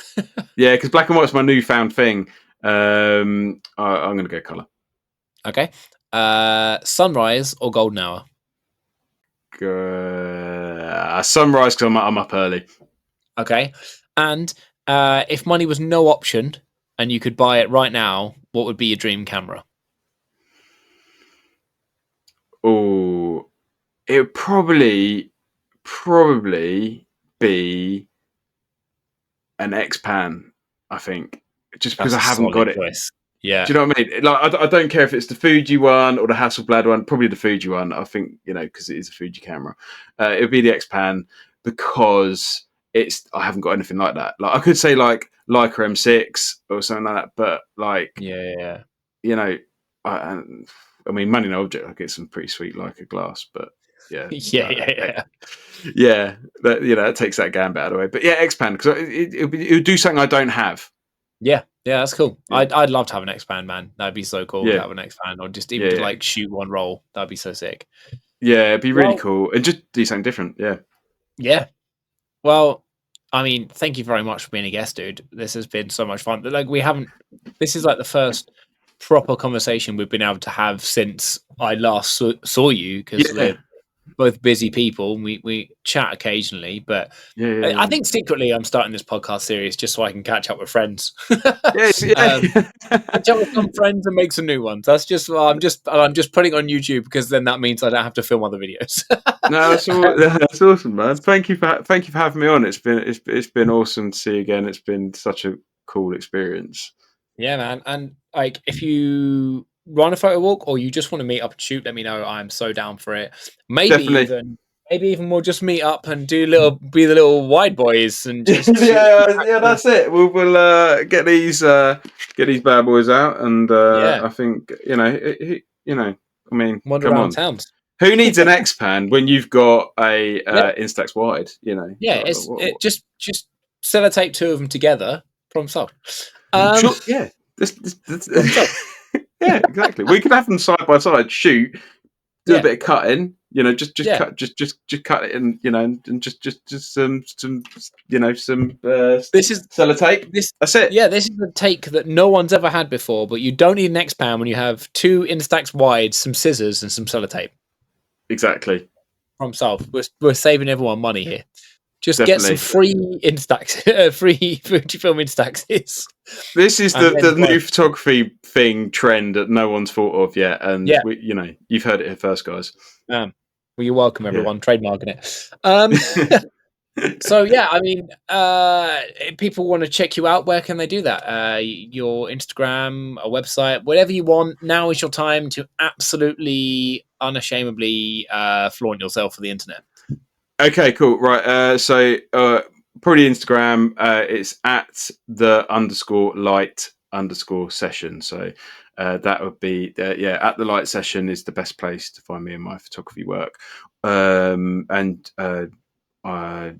Yeah, because black and white's my newfound thing. I'm gonna go color. Okay. Sunrise or golden hour? Sunrise because I'm up early. Okay. And if money was no option and you could buy it right now, what would be your dream camera? Oh, it would probably be an X-Pan. I think just because That's I a haven't solid got it. choice. Do Yeah. you know what I mean? Like, I don't care if it's the Fuji one or the Hasselblad one. Probably the Fuji one. I think because it is a Fuji camera. It would be the X-Pan because I haven't got anything like that. Like I could say like Leica M6 or something like that, but like Yeah. you know, I, I mean, money no object. I get some pretty sweet Leica glass, but yeah, Yeah. yeah, that takes that gambit out of the way. But yeah, X-Pan because it would do something I don't have. Yeah. Yeah, that's cool. Yeah, I'd love to have an expand, man. That'd be so cool to yeah, have an expand, or just even to yeah. like shoot one roll. That'd be so sick. Yeah, it'd be really Well, cool and just do something different. Yeah. yeah. Well, I mean, thank you very much for being a guest, dude. This has been so much fun. Like we haven't. This is like the first proper conversation we've been able to have since I last saw you, because Yeah, we're both busy people. We chat occasionally, but I yeah. think secretly I'm starting this podcast series just so I can catch up with friends. Yes, Catch up with some friends and make some new ones. That's just I'm just putting it on YouTube because then that means I don't have to film other videos. No, that's awesome, man. Thank you for having me on. It's been awesome to see you again. It's been such a cool experience. Yeah, man. And like, if you run a photo walk or you just want to meet up and shoot, let me know. I'm so down for it. Definitely. Maybe even we'll just meet up and be the little wide boys and just shoot. Yeah. That's it. We'll get these bad boys out, and Yeah, I think I mean, wander come around on. towns. Who needs an X pan when you've got a Yeah, Instax wide? You know, yeah. Just sellotape two of them together. Problem solved. Um, sure, yeah. problem solved. Yeah, exactly. We could have them side by side, shoot, do a Yeah, bit of cutting. You know, just yeah. cut, just cut it, and you know, and just some, you know, some This is sellotape. this. That's it. Yeah, this is a take that no one's ever had before. But you don't need an X pan when you have two Instax wide, some scissors, and some sellotape. Exactly. Problem solved. We're saving everyone money here. Just get some Definitely. free Instax, free Fujifilm Instaxes, This is and then the new photography thing trend that no one's thought of yet, and yeah. you know, you've heard it here first, guys. Well, you're welcome, Yeah. everyone. Trademarking it. So yeah, I mean, if people want to check you out, where can they do that? Your Instagram, a website, whatever you want. Now is your time to absolutely, unashamedly flaunt yourself for the internet. Okay, cool. Right. Probably Instagram. It's at the _light_session. So that would be yeah. At the light session is the best place to find me and my photography work. And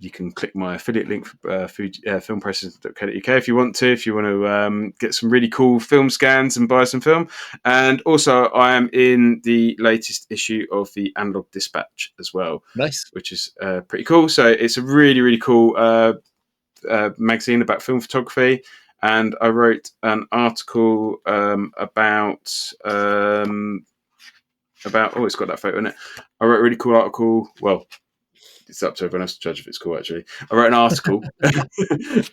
you can click my affiliate link for filmpresses.co.uk if you want to. If you want to get some really cool film scans and buy some film. And also, I am in the latest issue of the Analog Dispatch as well, Nice. which is pretty cool. So it's a really, really cool magazine about film photography. And I wrote an article about oh, it's got that photo in it. I wrote a really cool article. Well, it's up to everyone else to judge if it's cool. Actually, I wrote an article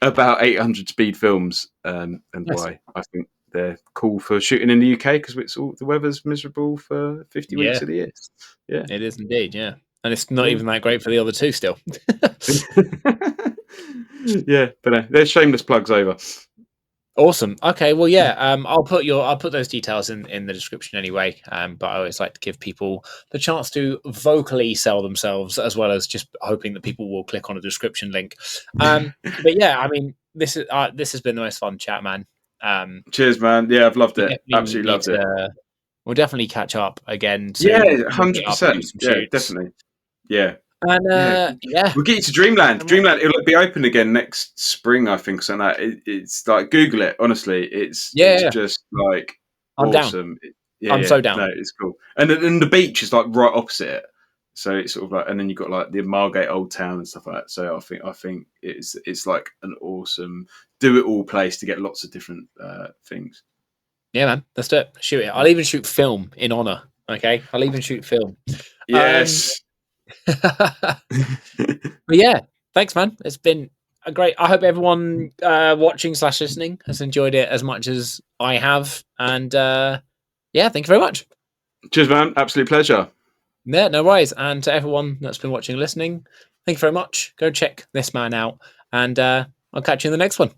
about 800 speed films and Nice. why I think they're cool for shooting in the UK because it's all the weather's miserable for 50 weeks of the year. Yeah, it is indeed. Yeah, and it's not yeah. even that great for the other two still. Yeah, but they're shameless plugs over. Awesome. Okay. Well, yeah. I'll put those details in the description anyway. But I always like to give people the chance to vocally sell themselves, as well as just hoping that people will click on a description link. But yeah, I mean, this has been the most fun chat, man. Cheers, man. Yeah, I've loved We it. definitely Absolutely need loved it. to. We'll definitely catch up again Yeah, soon. Get up and do 100%. some Yeah, shoots. definitely. Yeah. And Yeah, yeah, we'll get you to Dreamland. Dreamland, it'll be open again next spring, I think. So that it's like Google it. Honestly, it's yeah, just like I'm down. awesome. I'm so down. No, it's cool. And then the beach is like right opposite it. So it's sort of like, and then you've got like the Margate Old Town and stuff like that. So I think it's like an awesome do it all place to get lots of different things. Yeah, man. Let's do it. Shoot it. I'll even shoot film in honor. Okay, I'll even shoot film. Yes. But yeah, thanks, man. It's been a great. I hope everyone watching/listening has enjoyed it as much as I have. And yeah, thank you very much. Cheers, man. Absolute pleasure. Yeah, no worries. And to everyone that's been watching and listening, thank you very much. Go check this man out, and I'll catch you in the next one.